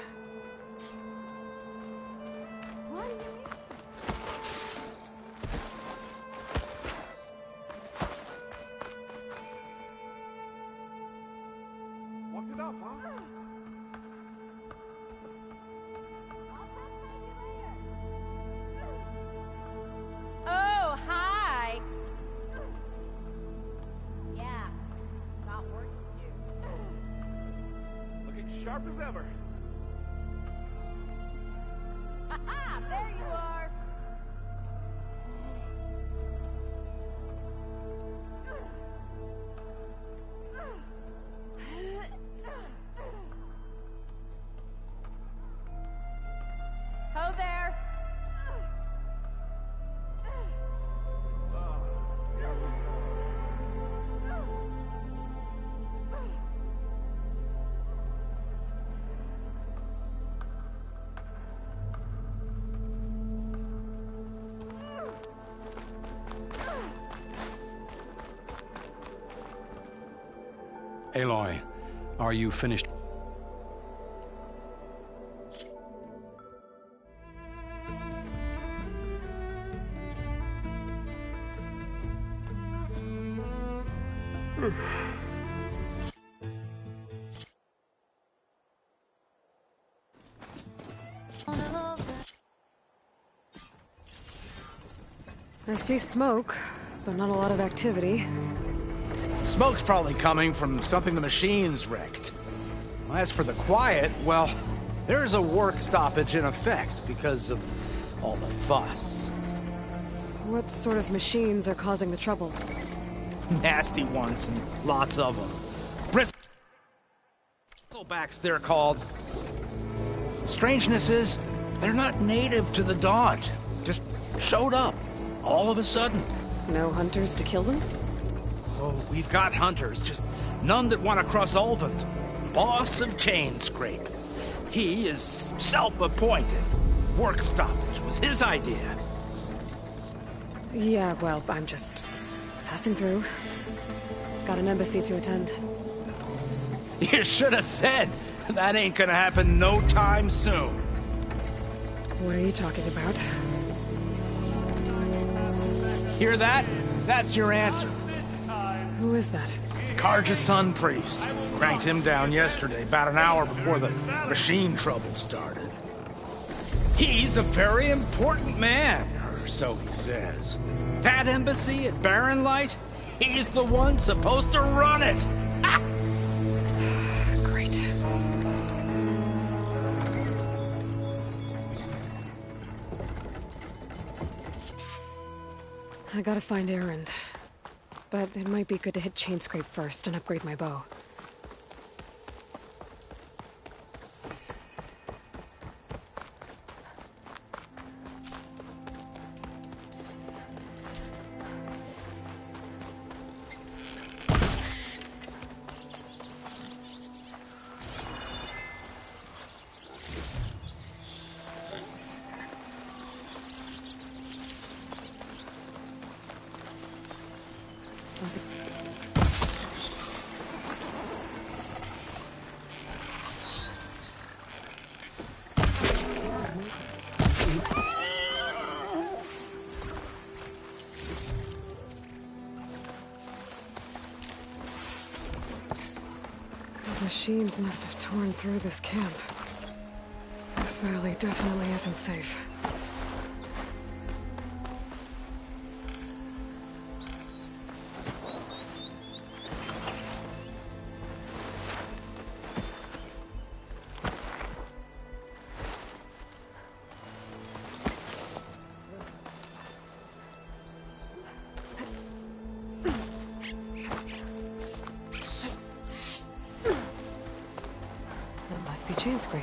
What's it up, huh? Oh, hi! Yeah, got work to do. Looking sharp as ever. Haha, there you are! Ho there! Aloy, are you finished? I see smoke, but not a lot of activity. Smoke's probably coming from something the machines wrecked. As for the quiet, well, there's a work stoppage in effect because of all the fuss. What sort of machines are causing the trouble? Nasty ones, and lots of them. Bristlebacks, they're called. Strangeness is, they're not native to the Dodge. Just showed up, all of a sudden. No hunters to kill them? Oh, we've got hunters, just none that want to cross Ulvund. Boss of Chainscrape. He is self-appointed. Work stoppage was his idea. Yeah, well, I'm just passing through. Got an embassy to attend. You should have said. That ain't gonna happen no time soon. What are you talking about? Hear that? That's your answer. Who is that? Carja's son priest. Cranked him down yesterday, about an hour before the machine trouble started. He's a very important man, or so he says. That embassy at Barren Light, he's the one supposed to run it. Ha! Great. I gotta find Erend. But it might be good to hit Chainscrape first and upgrade my bow. Those machines must have torn through this camp. This valley definitely isn't safe. Be Chainscrape.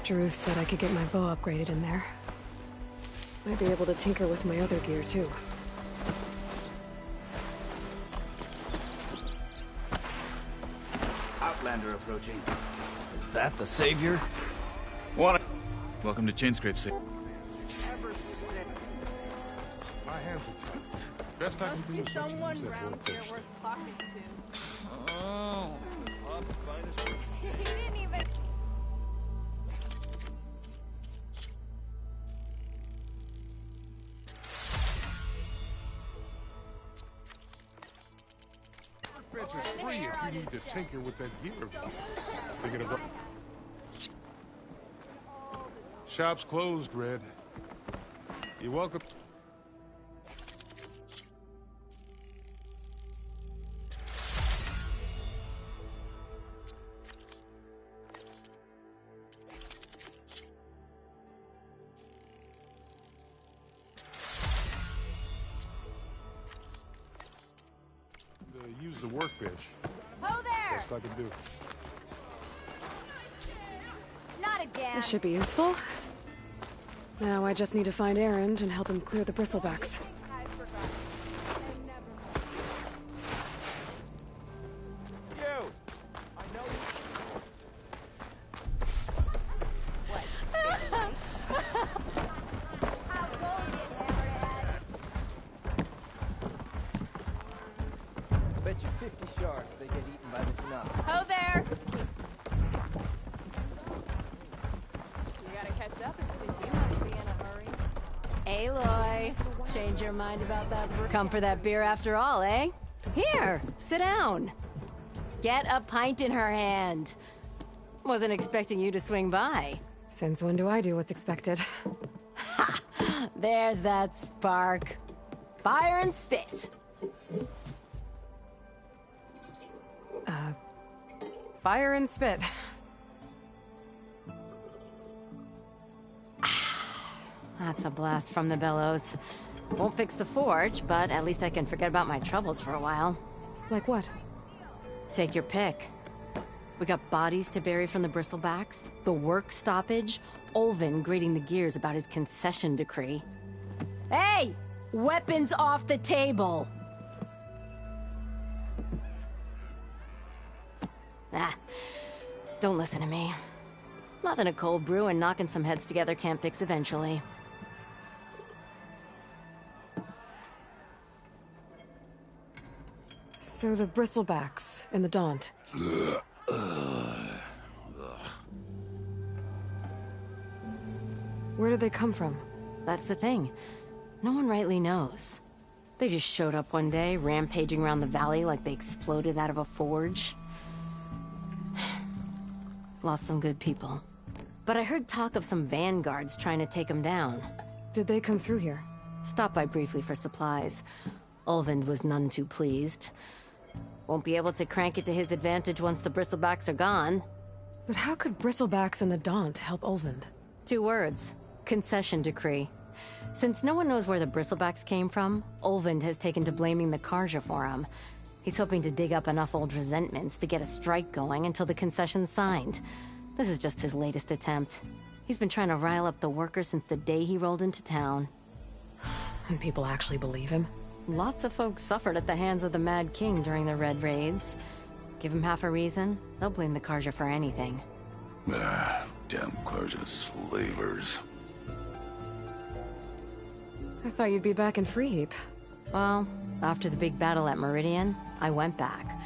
Jaruf said I could get my bow upgraded in there. Might be able to tinker with my other gear, too. Outlander approaching. Is that the savior? Welcome to Chainscrape City. My hands are tied. Best I can do is Someone round here worth talking to. Oh. He didn't even Patch is free if you need to tinker with that gear of yours. Thinking of... Shop's closed, Red. You're welcome. Use the workbench. Ho there! Best I can do. Not again. This should be useful. Now I just need to find Erend and help him clear the bristlebacks. Bet you 50 sharks they get eaten by the snow. Ho there! You gotta catch up because you must be in a hurry. Aloy, change your mind about that Come for that beer after all, eh? Here, sit down. Get a pint in her hand. Wasn't expecting you to swing by. Since when do I do what's expected? Ha! There's that spark. Fire and spit. Fire and spit. That's a blast from the bellows. Won't fix the forge, but at least I can forget about my troubles for a while. Like what? Take your pick. We got bodies to bury from the bristlebacks, the work stoppage, Olvin grating the gears about his concession decree. Hey! Weapons off the table! Ah, don't listen to me. Nothing a cold brew and knocking some heads together can't fix eventually. So the bristlebacks in the Daunt. Where did they come from? That's the thing. No one rightly knows. They just showed up one day, rampaging around the valley like they exploded out of a forge. Lost some good people. But I heard talk of some vanguards trying to take them down. Did they come through here? Stopped by briefly for supplies. Olvind was none too pleased. Won't be able to crank it to his advantage once the bristlebacks are gone. But how could bristlebacks and the Daunt help Olvind? 2 words. Concession decree. Since no one knows where the bristlebacks came from, Olvind has taken to blaming the Carja for them. He's hoping to dig up enough old resentments to get a strike going until the concession's signed. This is just his latest attempt. He's been trying to rile up the workers since the day he rolled into town. And people actually believe him? Lots of folks suffered at the hands of the Mad King during the Red Raids. Give him half a reason, they'll blame the Carja for anything. Ah, damn Carja slavers. I thought you'd be back in Freeheap. Well, after the big battle at Meridian, I went back,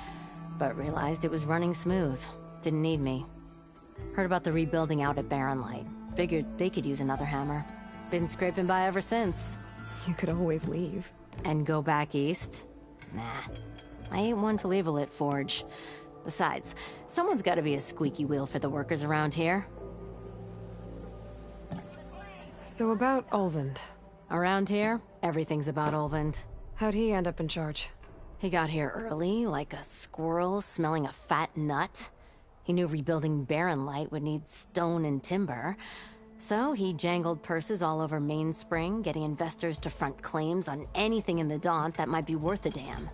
but realized it was running smooth. Didn't need me. Heard about the rebuilding out at Barren Light. Figured they could use another hammer. Been scraping by ever since. You could always leave. And go back east? Nah. I ain't one to leave a lit forge. Besides, someone's gotta be a squeaky wheel for the workers around here. So about Olvind. Around here, everything's about Olvind. How'd he end up in charge? He got here early, like a squirrel smelling a fat nut. He knew rebuilding Barren Light would need stone and timber. So he jangled purses all over Mainspring, getting investors to front claims on anything in the Daunt that might be worth a damn.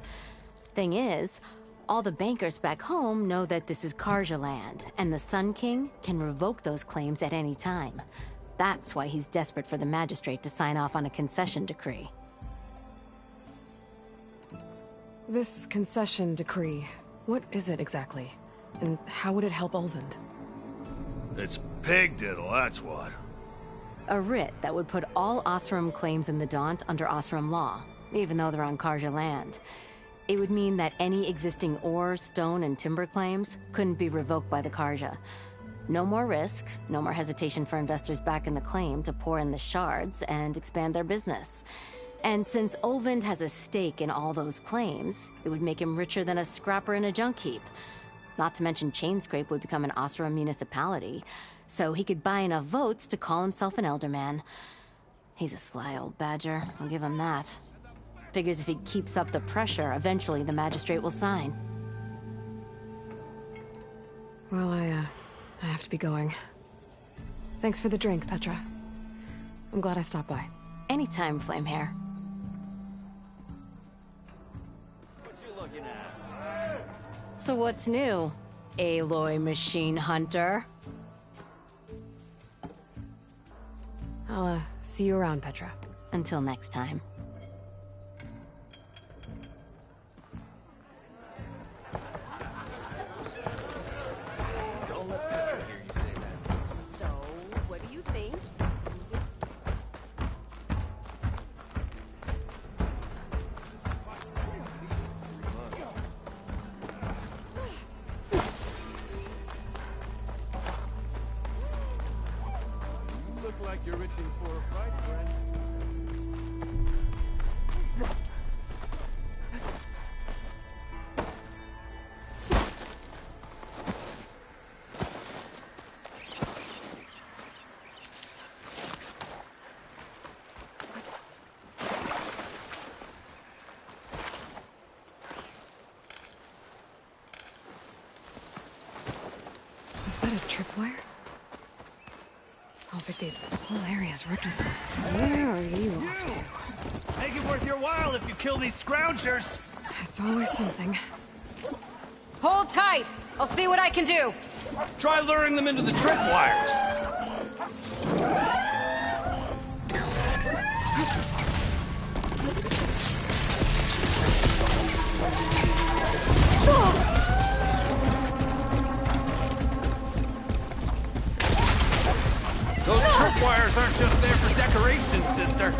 Thing is, all the bankers back home know that this is Carja land, and the Sun King can revoke those claims at any time. That's why he's desperate for the magistrate to sign off on a concession decree. This concession decree, what is it exactly? And how would it help Olvind? It's pig diddle, that's what. A writ that would put all Osram claims in the Daunt under Osram law, even though they're on Carja land. It would mean that any existing ore, stone, and timber claims couldn't be revoked by the Carja. No more risk, no more hesitation for investors back in the claim to pour in the shards and expand their business. And since Olvind has a stake in all those claims, it would make him richer than a scrapper in a junk heap. Not to mention Chainscrape would become an Oseram municipality, so he could buy enough votes to call himself an Elderman. He's a sly old badger, I'll give him that. Figures if he keeps up the pressure, eventually the magistrate will sign. Well, I have to be going. Thanks for the drink, Petra. I'm glad I stopped by. Anytime, Flamehair. What you looking at? So what's new, Aloy Machine Hunter? I'll, see you around, Petra. Until next time. Don't let Petra hear you say that. So, what do you think? You look like you're itching for a fight, friend. Is that a tripwire? I'll bet these whole area's wrecked with them. Where are you off to? Make it worth your while if you kill these scroungers. It's always something. Hold tight! I'll see what I can do! Try luring them into the tripwires. Those tripwires aren't just there for decoration, sister.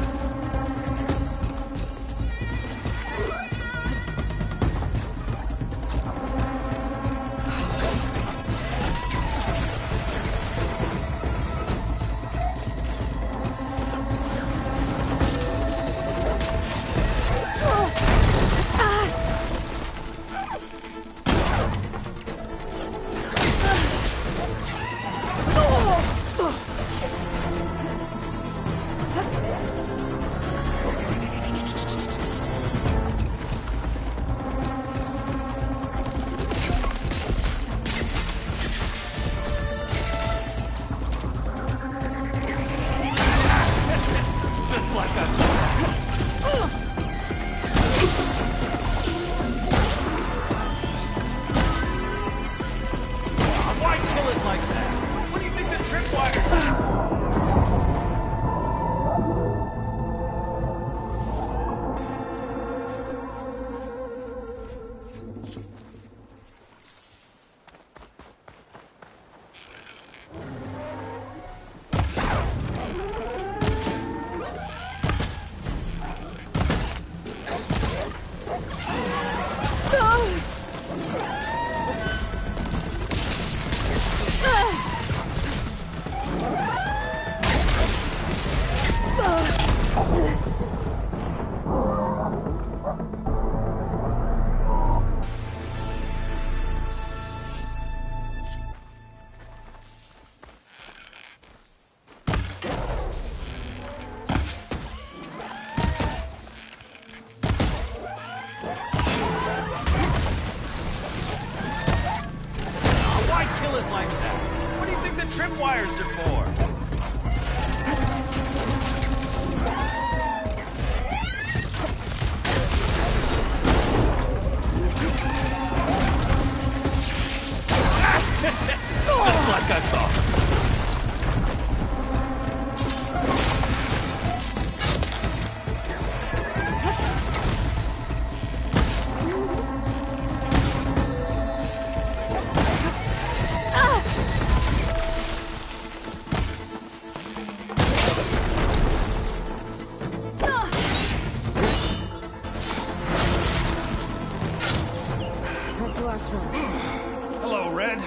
Hello, Red.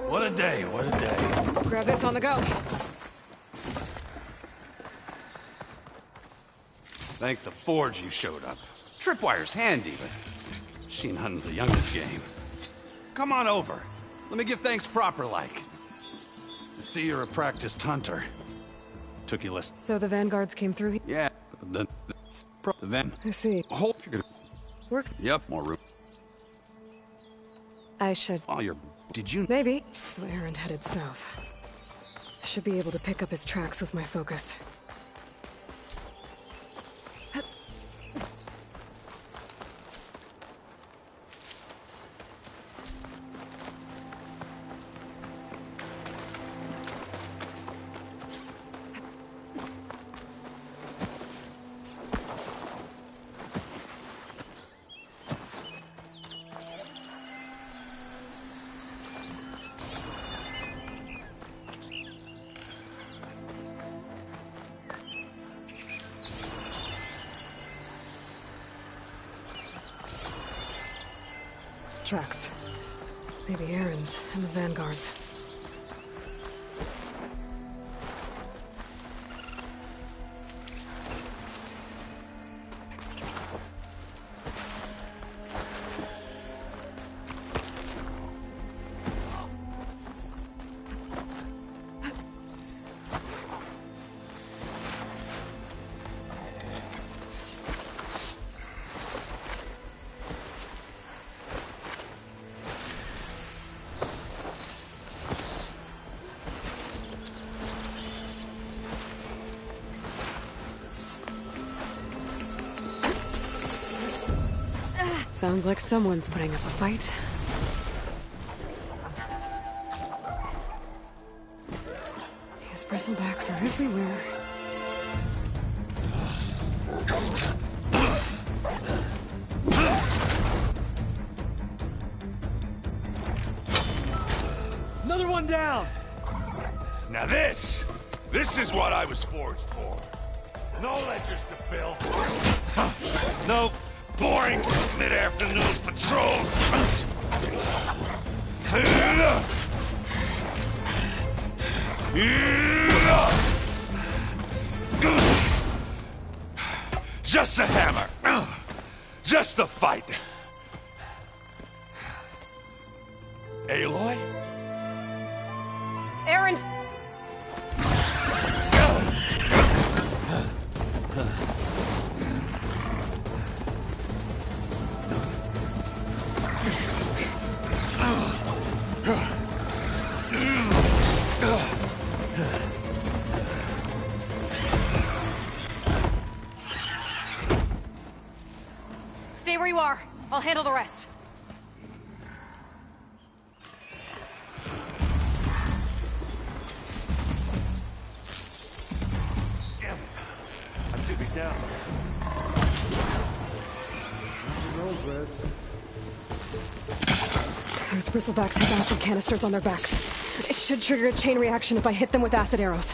What a day, what a day. Grab this on the go. Thank the Forge you showed up. Tripwire's handy, but machine hunting's a young'un's game. Come on over. Let me give thanks proper-like. I see you're a practiced hunter. Took you less. So the vanguards came through here? Yeah, the van. I see. Hold. Work. Yep, more room. I should... Oh, did you... Maybe. So Erend headed south. I should be able to pick up his tracks with my focus. Tracks. Maybe Erend's and the vanguards. Sounds like someone's putting up a fight. His bristlebacks are everywhere. Another one down! Now this is what I was forged for. No ledgers to fill. No boring mid-afternoon patrols. Just a hammer. Just the fight. Aloy? Erend! Stay where you are. I'll handle the rest. I should be down. Those bristlebacks have acid canisters on their backs. It should trigger a chain reaction if I hit them with acid arrows.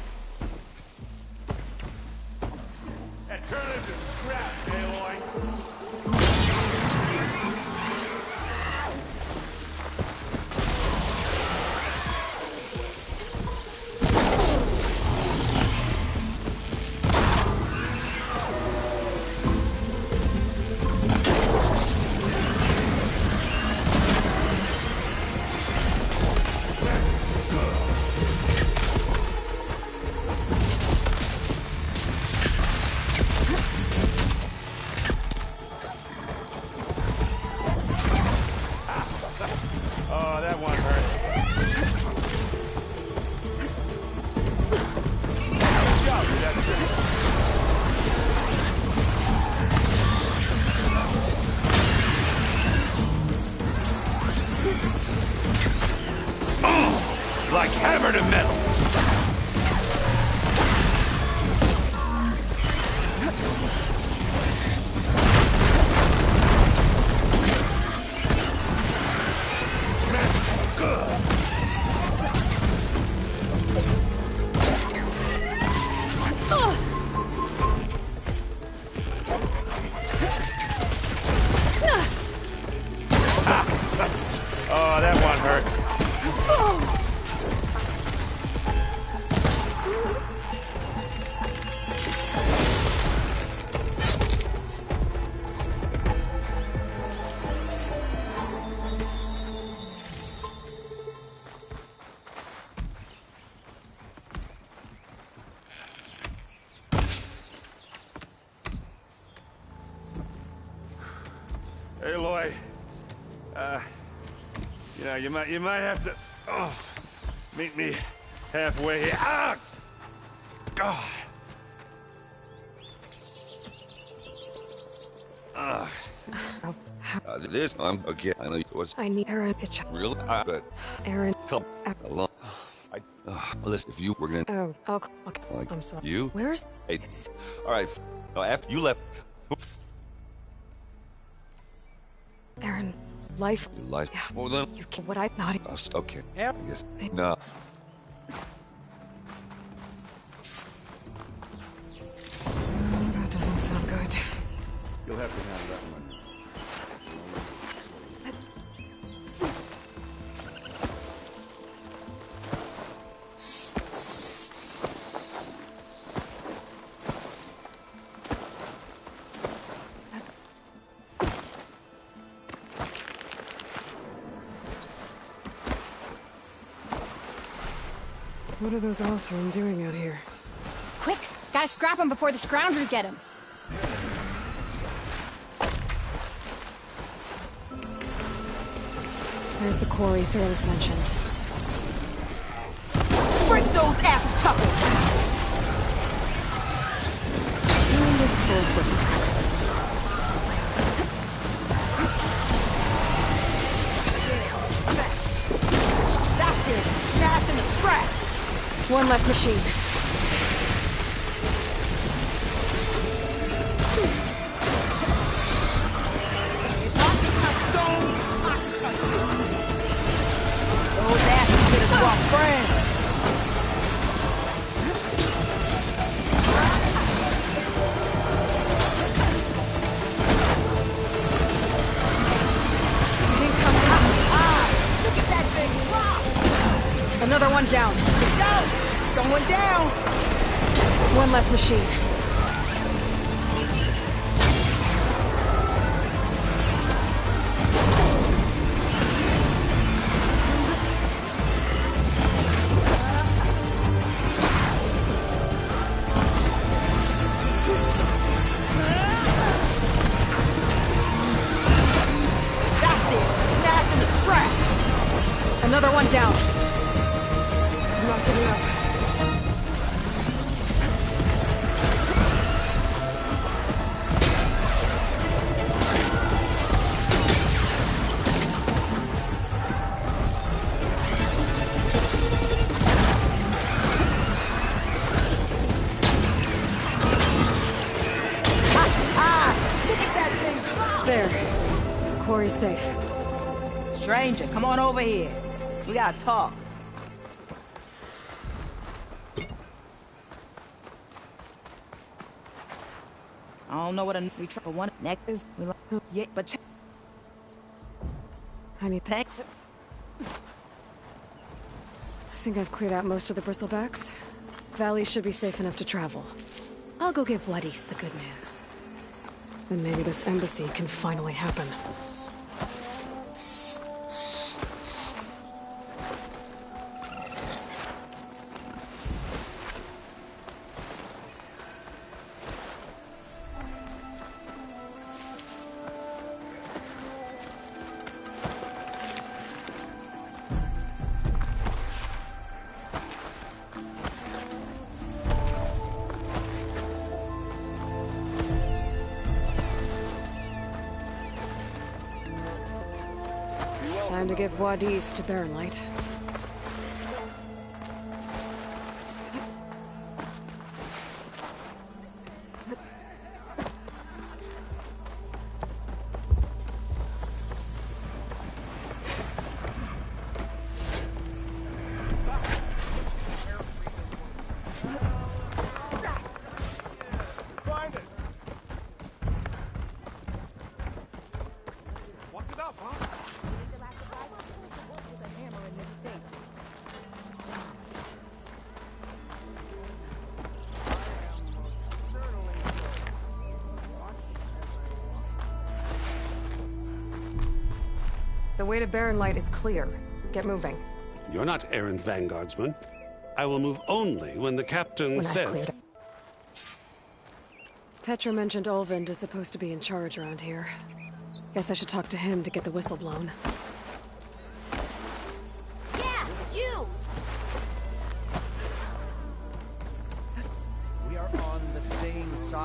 And turn it into scrap, Aloy. Oh, that one hurt. Good job with that trick. Oh, like hammer to metal. Oh, that one hurt. You know, you might have to meet me halfway. Ah! God. This I'm okay. I know it was. I need Aaron. It's Real, but Aaron. come along. Listen, if you were gonna. Oh, okay. Like I'm sorry. You? Where's? Hey, all right. After you left. Aaron, life. Your life. Yeah. Well then. You can. What I not. Okay. I guess. No. That doesn't sound good. You'll have to handle that one. What are those Oseram doing out here? Quick! Gotta scrap him before the Scroungers get him! There's the quarry Thorlus mentioned. Break those ass chuckles! Doing this full of bristlecocks. That's it! Smash in the scrap! One less machine. Those asses get us off brand! Look at that thing rock! Another one down. Going down! One less machine. That's it! Smash in the scrap! Another one down. I'm not giving up. Look at that thing rock! There. Quarry's safe. Stranger, come on over here. We gotta talk. I don't know what we try for one neck is. We like, yeah, but I need thanks. I think I've cleared out most of the bristlebacks. Valley should be safe enough to travel. I'll go give Wadis the good news. Then maybe this embassy can finally happen. Time to give Wadis to Baronlight. Find it! Locked it up, huh? The way to Baronlight is clear. Get moving. You're not errant vanguardsman. I will move only when the captain When I've says... cleared it. Petra mentioned Ulvund is supposed to be in charge around here. Guess I should talk to him to get the whistle blown.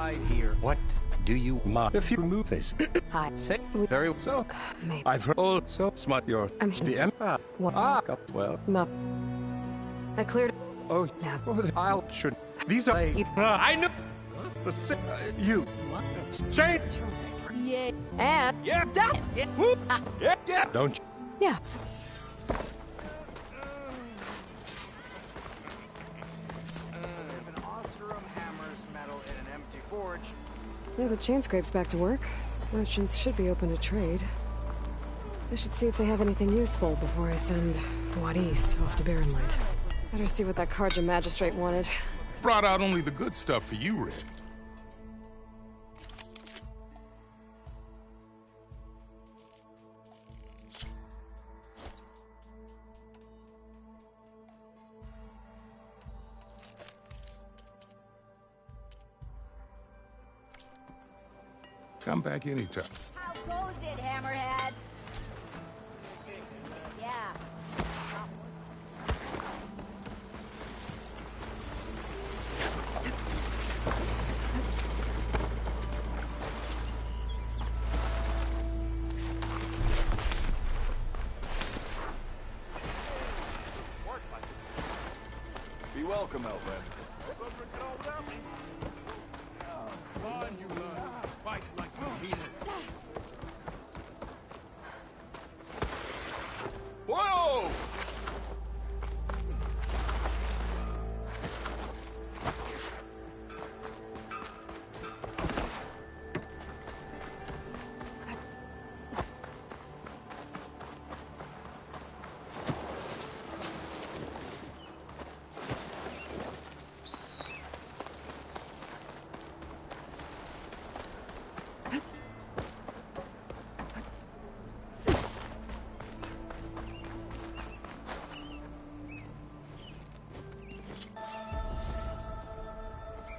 hide here. What do you want? If you move this, Hi. say very so. Maybe. I've heard also smart your I'm the empire. What? Well. No. I cleared. Oh, Now. I'll should. These are. I know. The you. Straight. Yeah. And. Yeah. Yeah. Don't you? Yeah. Yeah, the chain scrape's back to work. Merchants should be open to trade. I should see if they have anything useful before I send Wadis off to Barren Light. Better see what that Carja magistrate wanted. Brought out only the good stuff for you, Rick. Come back anytime. How goes it, Hammerhead? Yeah. Be welcome, Elven. Come on, you fight like you mean it. Whoa!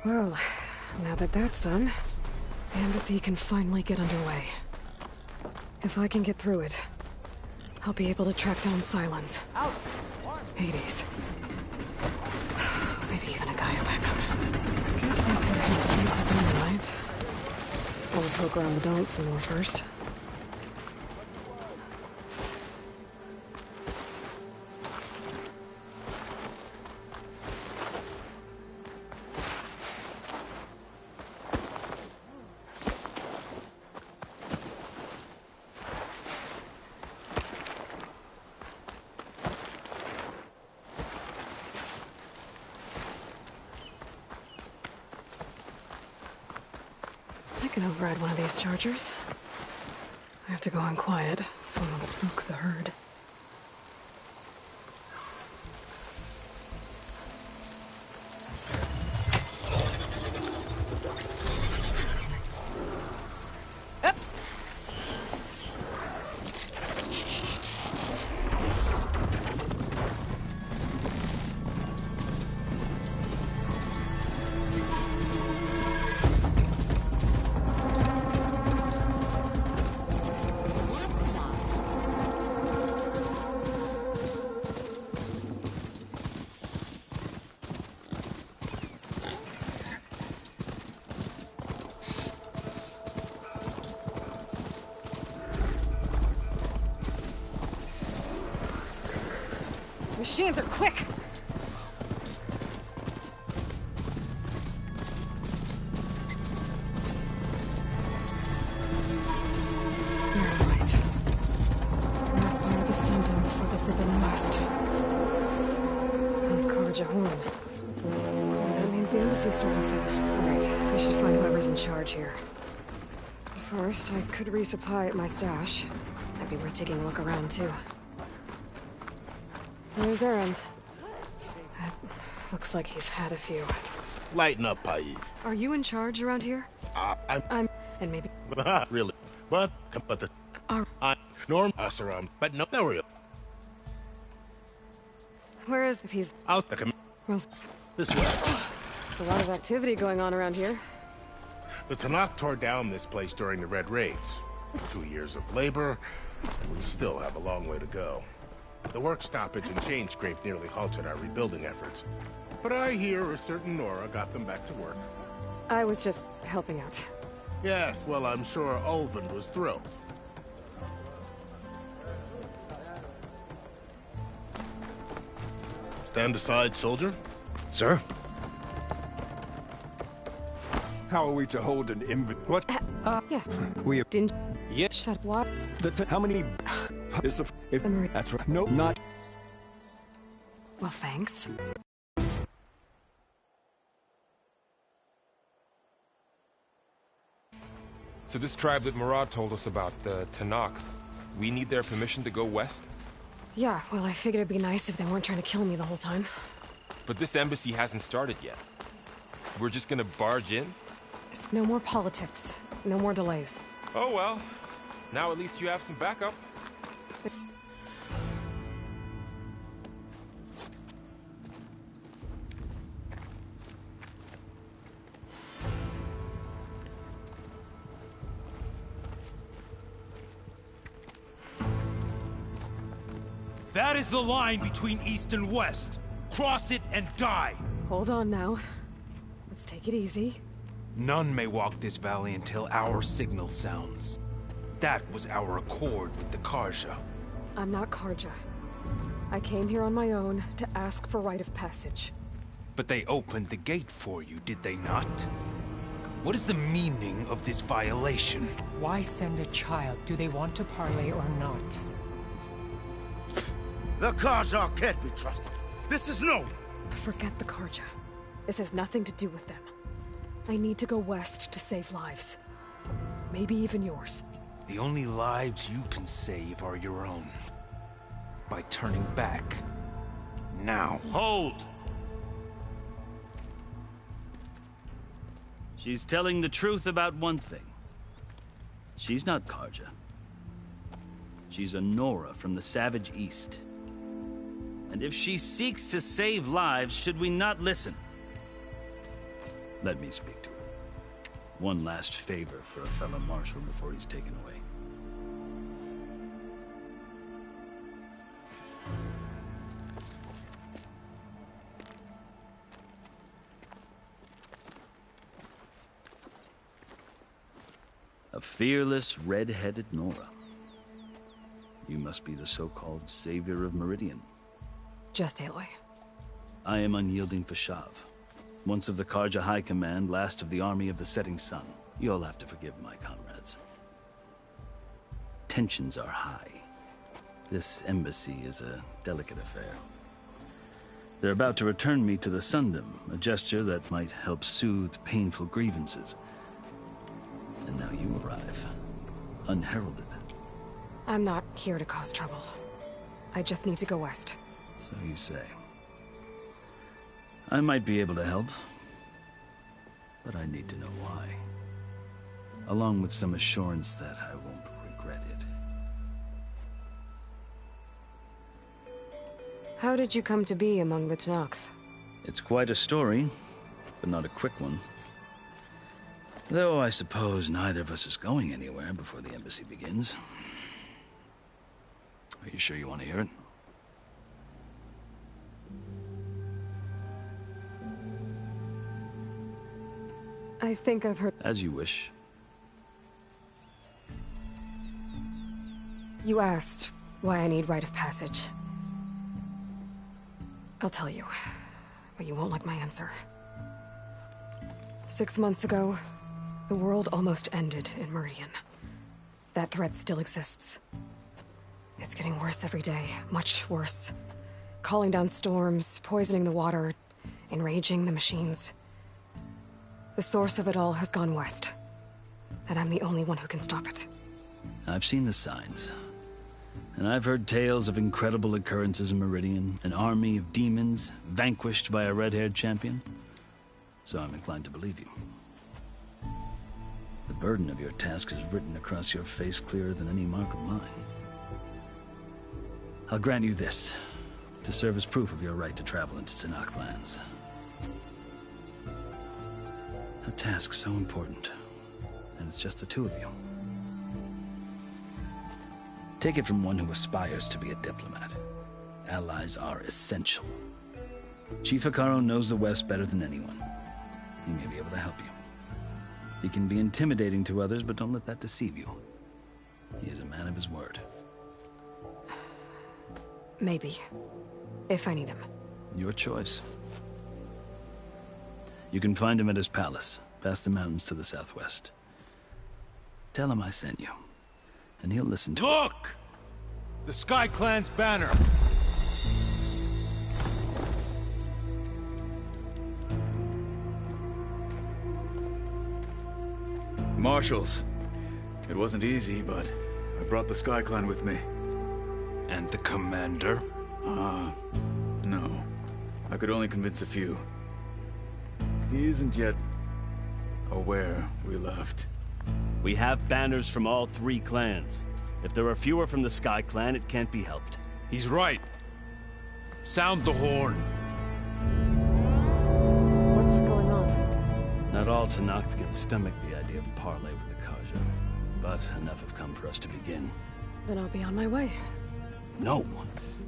Well, now that that's done, the embassy can finally get underway. If I can get through it, I'll be able to track down Silence. Hades. Maybe even a Gaia backup. Guess I could head straight for them, right? I'll poke around the Daunt some more first. I can override one of these chargers. I have to go in quiet, so I don't spook the herd. Machines are quick! You're right. Last part of the Sundom for the Forbidden West. And Carja Horn. That means the embassy storm soon. Alright, I should find whoever's in charge here. First, I could resupply at my stash. Might be worth taking a look around, too. There's Erend. Looks like he's had a few. Lighten up, Paiv. Are you in charge around here? I'm... And maybe... really? But the... I'm Norm Asaram, but no, real. Where is... If he's... Out the Well, this way. there's a lot of activity going on around here. The Tanakh tore down this place during the Red Raids. 2 years of labor, and we still have a long way to go. The work stoppage and chain scrape nearly halted our rebuilding efforts. But I hear a certain Nora got them back to work. I was just helping out. Yes, well, I'm sure Ulvin was thrilled. Stand aside, soldier. Sir? How are we to hold an What? Yes. We didn't. Yes. Shut what? That's it. How many? Is the if that's right? No, not. Well, thanks. So this tribe that Murad told us about, the Tenakth, we need their permission to go west? Yeah, well, I figured it'd be nice if they weren't trying to kill me the whole time. But this embassy hasn't started yet. We're just gonna barge in? It's no more politics. No more delays. Oh well. Now at least you have some backup. That is the line between East and West. Cross it and die. Hold on now. Let's take it easy. None may walk this valley until our signal sounds. That was our accord with the Carja. I'm not Carja. I came here on my own to ask for rite of passage. But they opened the gate for you, did they not? What is the meaning of this violation? Why send a child? Do they want to parley or not? The Carja can't be trusted. This is no... Forget the Carja. This has nothing to do with them. I need to go west to save lives. Maybe even yours. The only lives you can save are your own. By turning back. Now. Hold! She's telling the truth about one thing. She's not Carja. She's a Nora from the Savage East. And if she seeks to save lives, should we not listen? Let me speak to her. One last favor for a fellow marshal before he's taken away. A fearless, red-headed Nora. You must be the so-called savior of Meridian. Just Aloy. I am unyielding Fashav. Once of the Carja High Command, last of the army of the setting sun. You'll have to forgive my comrades. Tensions are high. This embassy is a delicate affair. They're about to return me to the Sundom, a gesture that might help soothe painful grievances. And now you arrive, unheralded. I'm not here to cause trouble. I just need to go west. So you say. I might be able to help, but I need to know why. Along with some assurance that I won't regret it. How did you come to be among the Tenakth? It's quite a story, but not a quick one. Though I suppose neither of us is going anywhere before the embassy begins. Are you sure you want to hear it? I think I've heard... As you wish. You asked why I need rite of passage. I'll tell you, but you won't like my answer. 6 months ago, the world almost ended in Meridian. That threat still exists. It's getting worse every day, much worse. Calling down storms, poisoning the water, enraging the machines. The source of it all has gone west, and I'm the only one who can stop it. I've seen the signs. And I've heard tales of incredible occurrences in Meridian, an army of demons vanquished by a red-haired champion. So I'm inclined to believe you. The burden of your task is written across your face clearer than any mark of mine. I'll grant you this, to serve as proof of your right to travel into Tenakth lands. A task so important, and it's just the two of you. Take it from one who aspires to be a diplomat. Allies are essential. Chief Hekarro knows the West better than anyone. He may be able to help you. He can be intimidating to others, but don't let that deceive you. He is a man of his word. Maybe. If I need him. Your choice. You can find him at his palace, past the mountains to the southwest. Tell him I sent you, and he'll listen to it. Look! The Sky Clan's banner. Marshals. It wasn't easy, but I brought the Sky Clan with me. And the commander? No. I could only convince a few. He isn't yet aware we left. We have banners from all 3 clans. If there are fewer from the Sky Clan, it can't be helped. He's right. Sound the horn. What's going on? Not all Tenakth can stomach the idea of parley with the Carja, but enough have come for us to begin. Then I'll be on my way. No.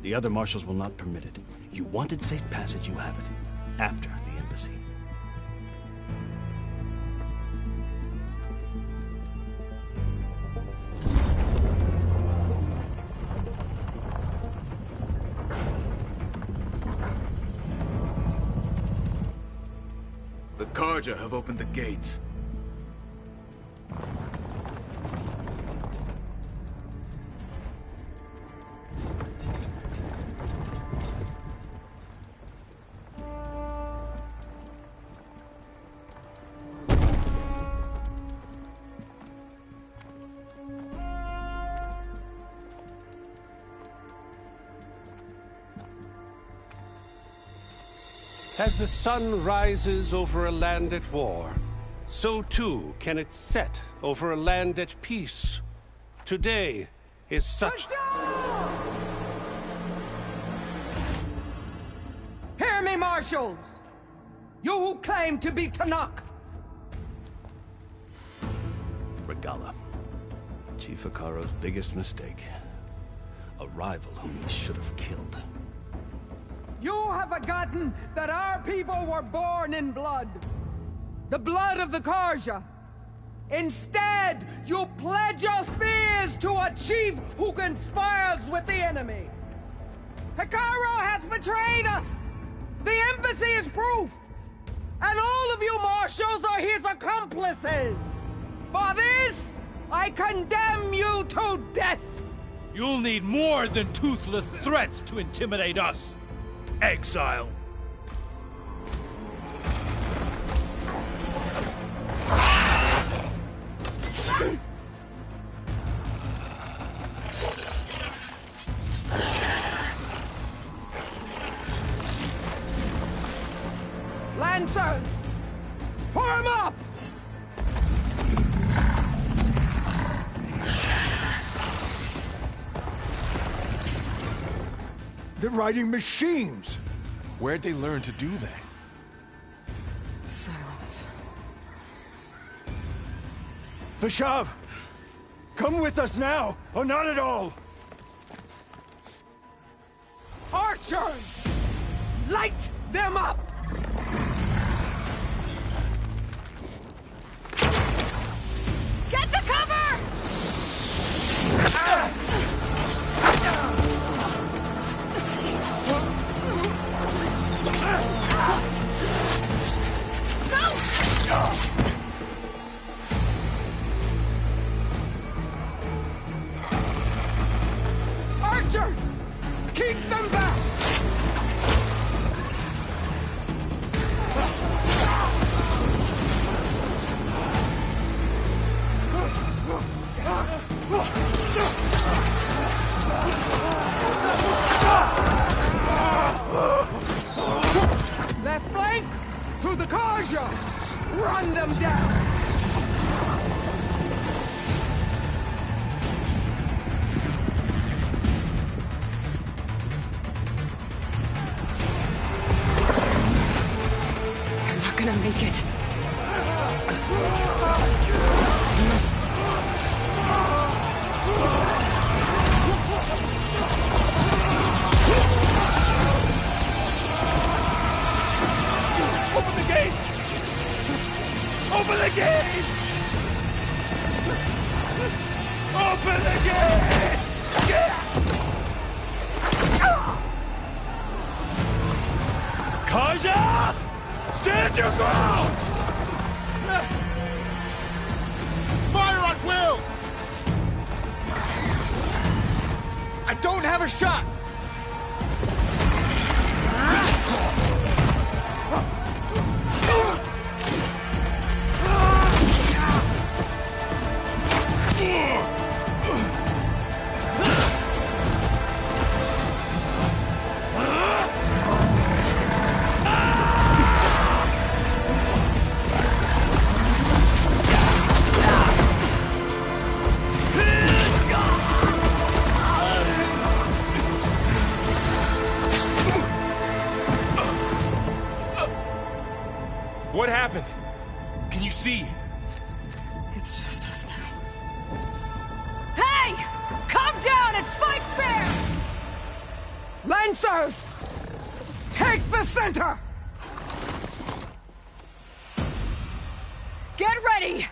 The other marshals will not permit it. You wanted safe passage, you have it. After the embassy. The Carja have opened the gates. As the sun rises over a land at war, so too can it set over a land at peace. Today is such... Hear me, marshals! You who claim to be Tenakth! Regalla. Chief Hekarro's biggest mistake. A rival whom he should have killed. You have forgotten that our people were born in blood. The blood of the Carja. Instead, you pledge your spears to a chief who conspires with the enemy. Hekarro has betrayed us. The embassy is proof. And all of you marshals are his accomplices. For this, I condemn you to death. You'll need more than toothless threats to intimidate us. Exile. Lancers! Form up! They're riding machines. Where'd they learn to do that? Silence. Vashav! Come with us now, or not at all! Archers! Light them up! Get to cover! Archers! Keep them back! Left flank! To the Carja! Run them down! They're not gonna make it. Open the gates! Open the gates! Karja! Stand your ground! Fire at will! I don't have a shot! What happened? Can you see? It's just us now. Hey! Calm down and fight fair! Lancers! Take the center! Get ready!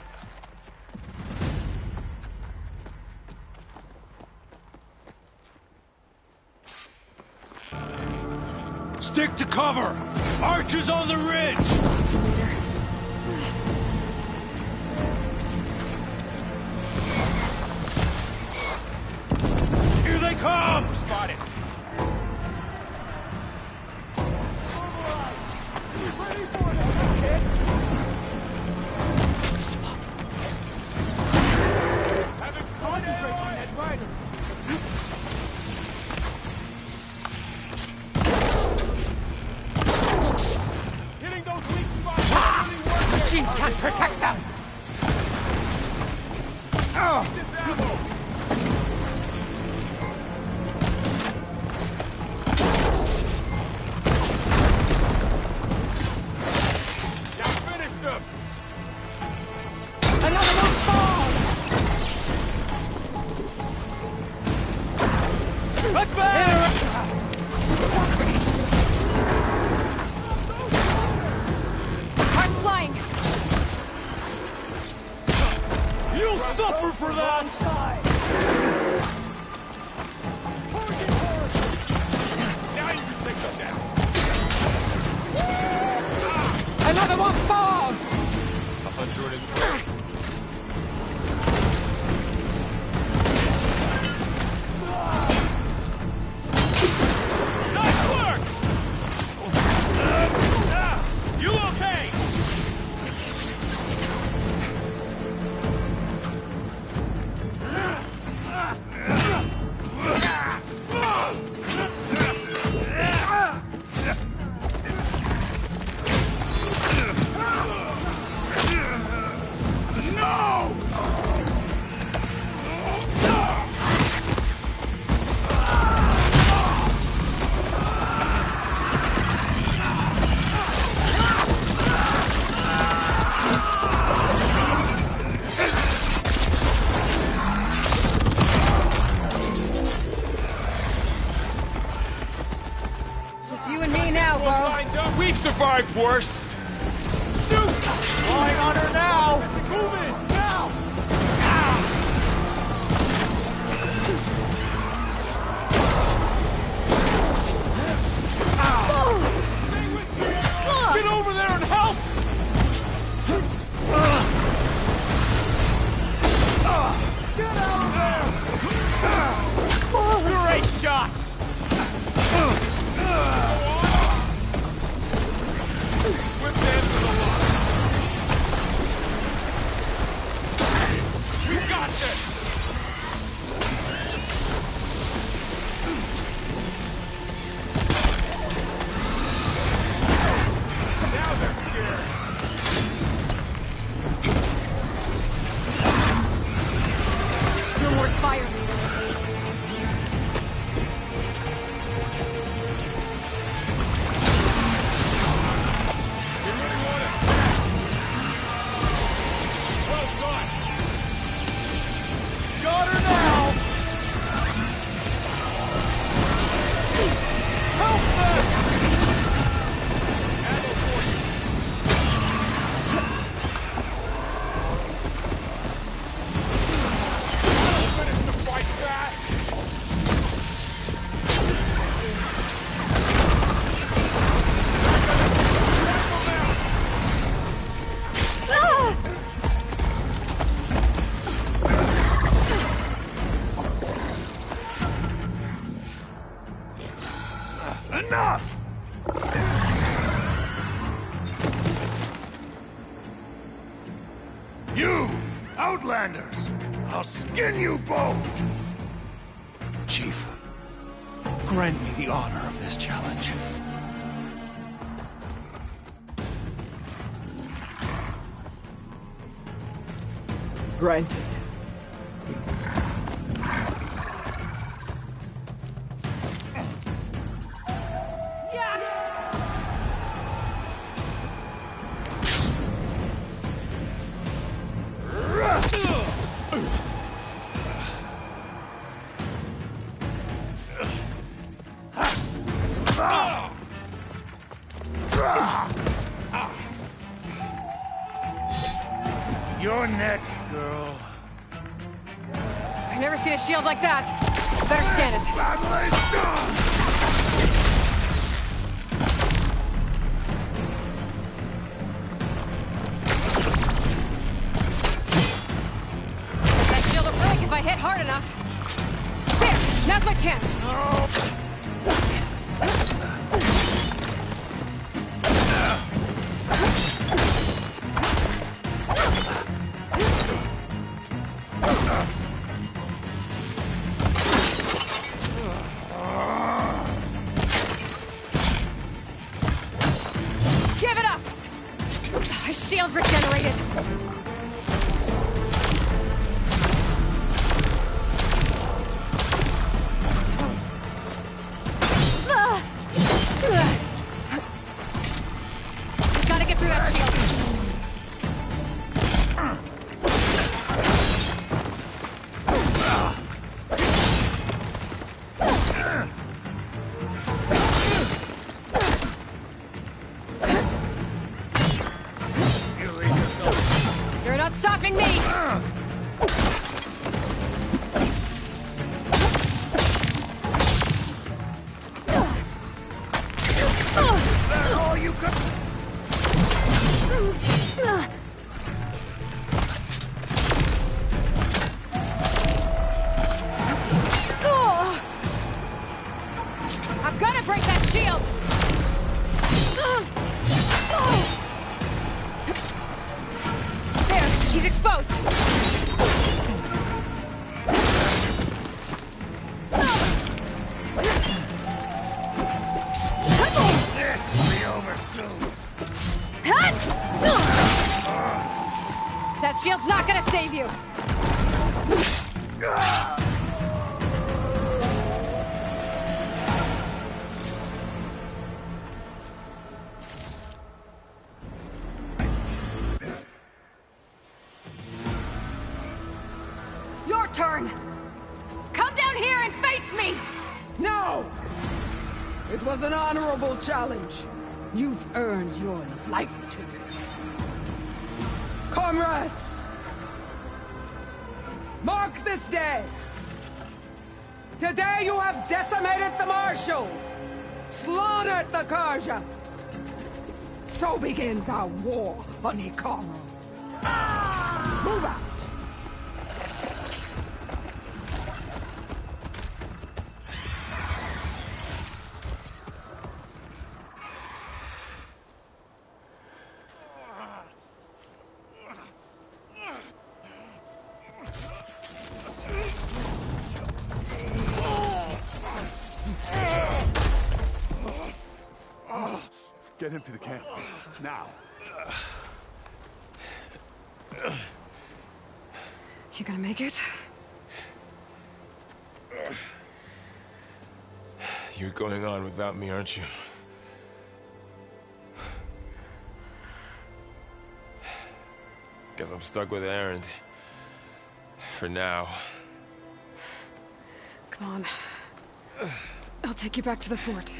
Stick to cover! Archers on the ridge! Here they come! Spotted! Machines can't protect them! Another one falls! Let's back! Cars flying! You'll suffer for that! Now you can take them down. Another one falls! 120. Nice work! You okay? Just you and me now, Bo. We've survived worse. Shoot! Flying on her now! Move it! Now! Get over there and help! Get out of there! Great shot! Swift end to the line. You! Outlanders! I'll skin you both! Chief, grant me the honor of this challenge. Granted. You're next, girl. I've never seen a shield like that. Better scan it. That shield will break if I hit hard enough. There! Now's my chance! Give it up! My shield's regenerated! Just gotta get through that shield. You're not stopping me! That's all you got. I've gotta break that shield! There, he's exposed! This will be over soon. That shield's not gonna save you! Your turn! Come down here and face me! No! It was an honorable challenge. You've earned your life to me. Comrades! Mark this day! Today you have decimated the Marshals! Slaughtered the Karja! So begins our war on Hikaru. Move out! Get him to the camp. Now. You gonna make it? You're going on without me, aren't you? Guess I'm stuck with Erend. For now. Come on. I'll take you back to the fort.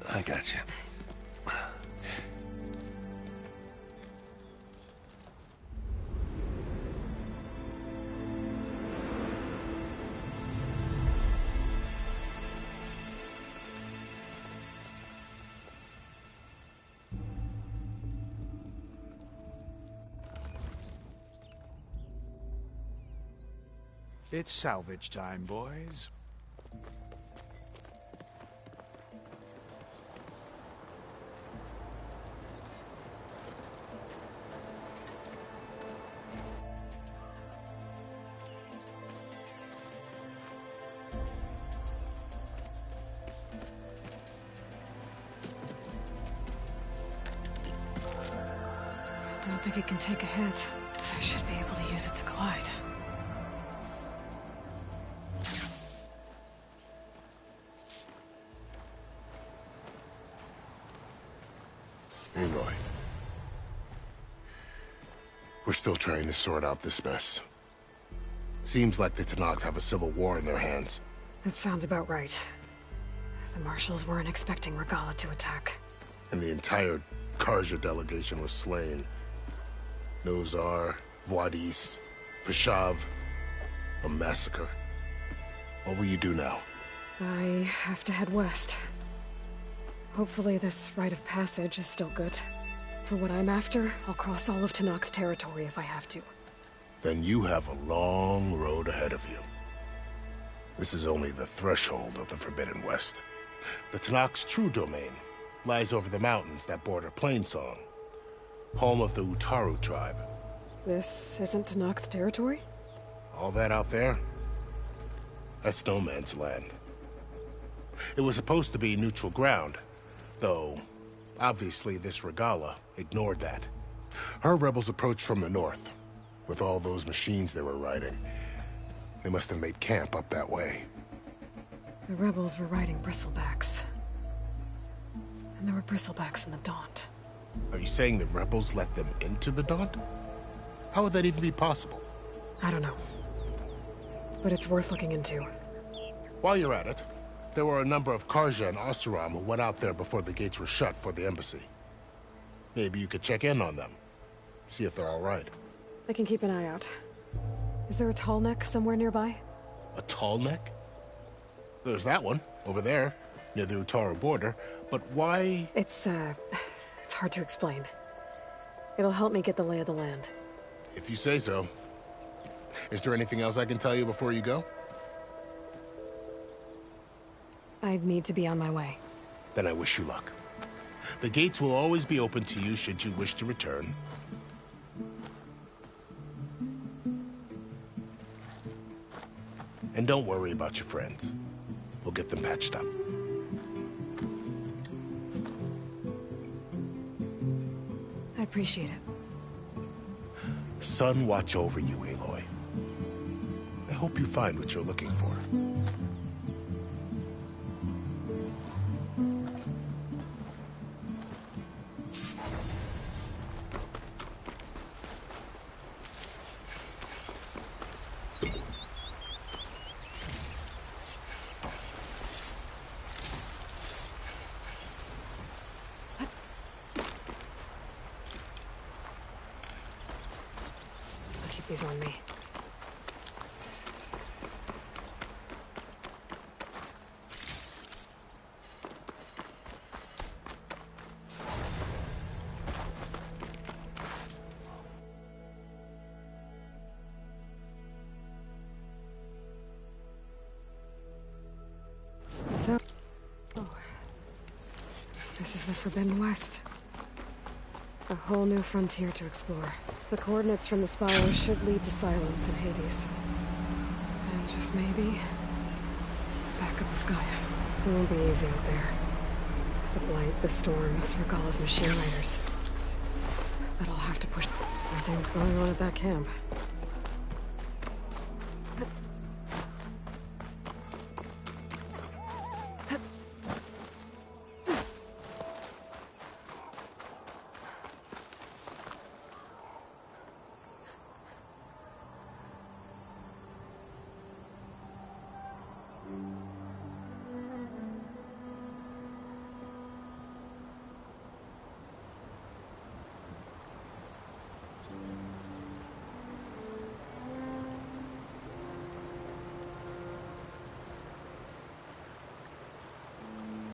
I got you. It's salvage time, boys. I don't think it can take a hit. I should be able to use it to glide. Aloy. We're still trying to sort out this mess. Seems like the Tenakth have a civil war in their hands. That sounds about right. The Marshals weren't expecting Regalla to attack. And the entire Carja delegation was slain. Nozar, Vuadis, Vashav. A massacre. What will you do now? I have to head west. Hopefully this rite of passage is still good. For what I'm after, I'll cross all of Tenakth territory if I have to. Then you have a long road ahead of you. This is only the threshold of the Forbidden West. The Tenakth's true domain lies over the mountains that border Plainsong, home of the Utaru tribe. This isn't Tenakth territory? All that out there? That's no man's land. It was supposed to be neutral ground, though obviously this Regalla ignored that. Her rebels approached from the north, with all those machines they were riding. They must have made camp up that way. The rebels were riding bristlebacks. And there were bristlebacks in the Daunt. Are you saying the rebels let them into the Daunt? How would that even be possible? I don't know. But it's worth looking into. While you're at it, there were a number of Carja and Oseram who went out there before the gates were shut for the embassy. Maybe you could check in on them. See if they're all right. I can keep an eye out. Is there a tall neck somewhere nearby? A tall neck? There's that one, over there, near the Utaru border. But why? It's hard to explain. It'll help me get the lay of the land. If you say so. Is there anything else I can tell you before you go? I need to be on my way. Then I wish you luck. The gates will always be open to you should you wish to return. And don't worry about your friends. We'll get them patched up. I appreciate it. Sun watch over you, Aloy. I hope you find what you're looking for. These on me. So, this is the Forbidden West. A whole new frontier to explore. The coordinates from the Spire should lead to Silence in Hades. And just maybe, backup of Gaia. It won't be easy out there. The Blight, the Storms, Regalla's machine riders. But I'll have to push. Something's going on at that camp.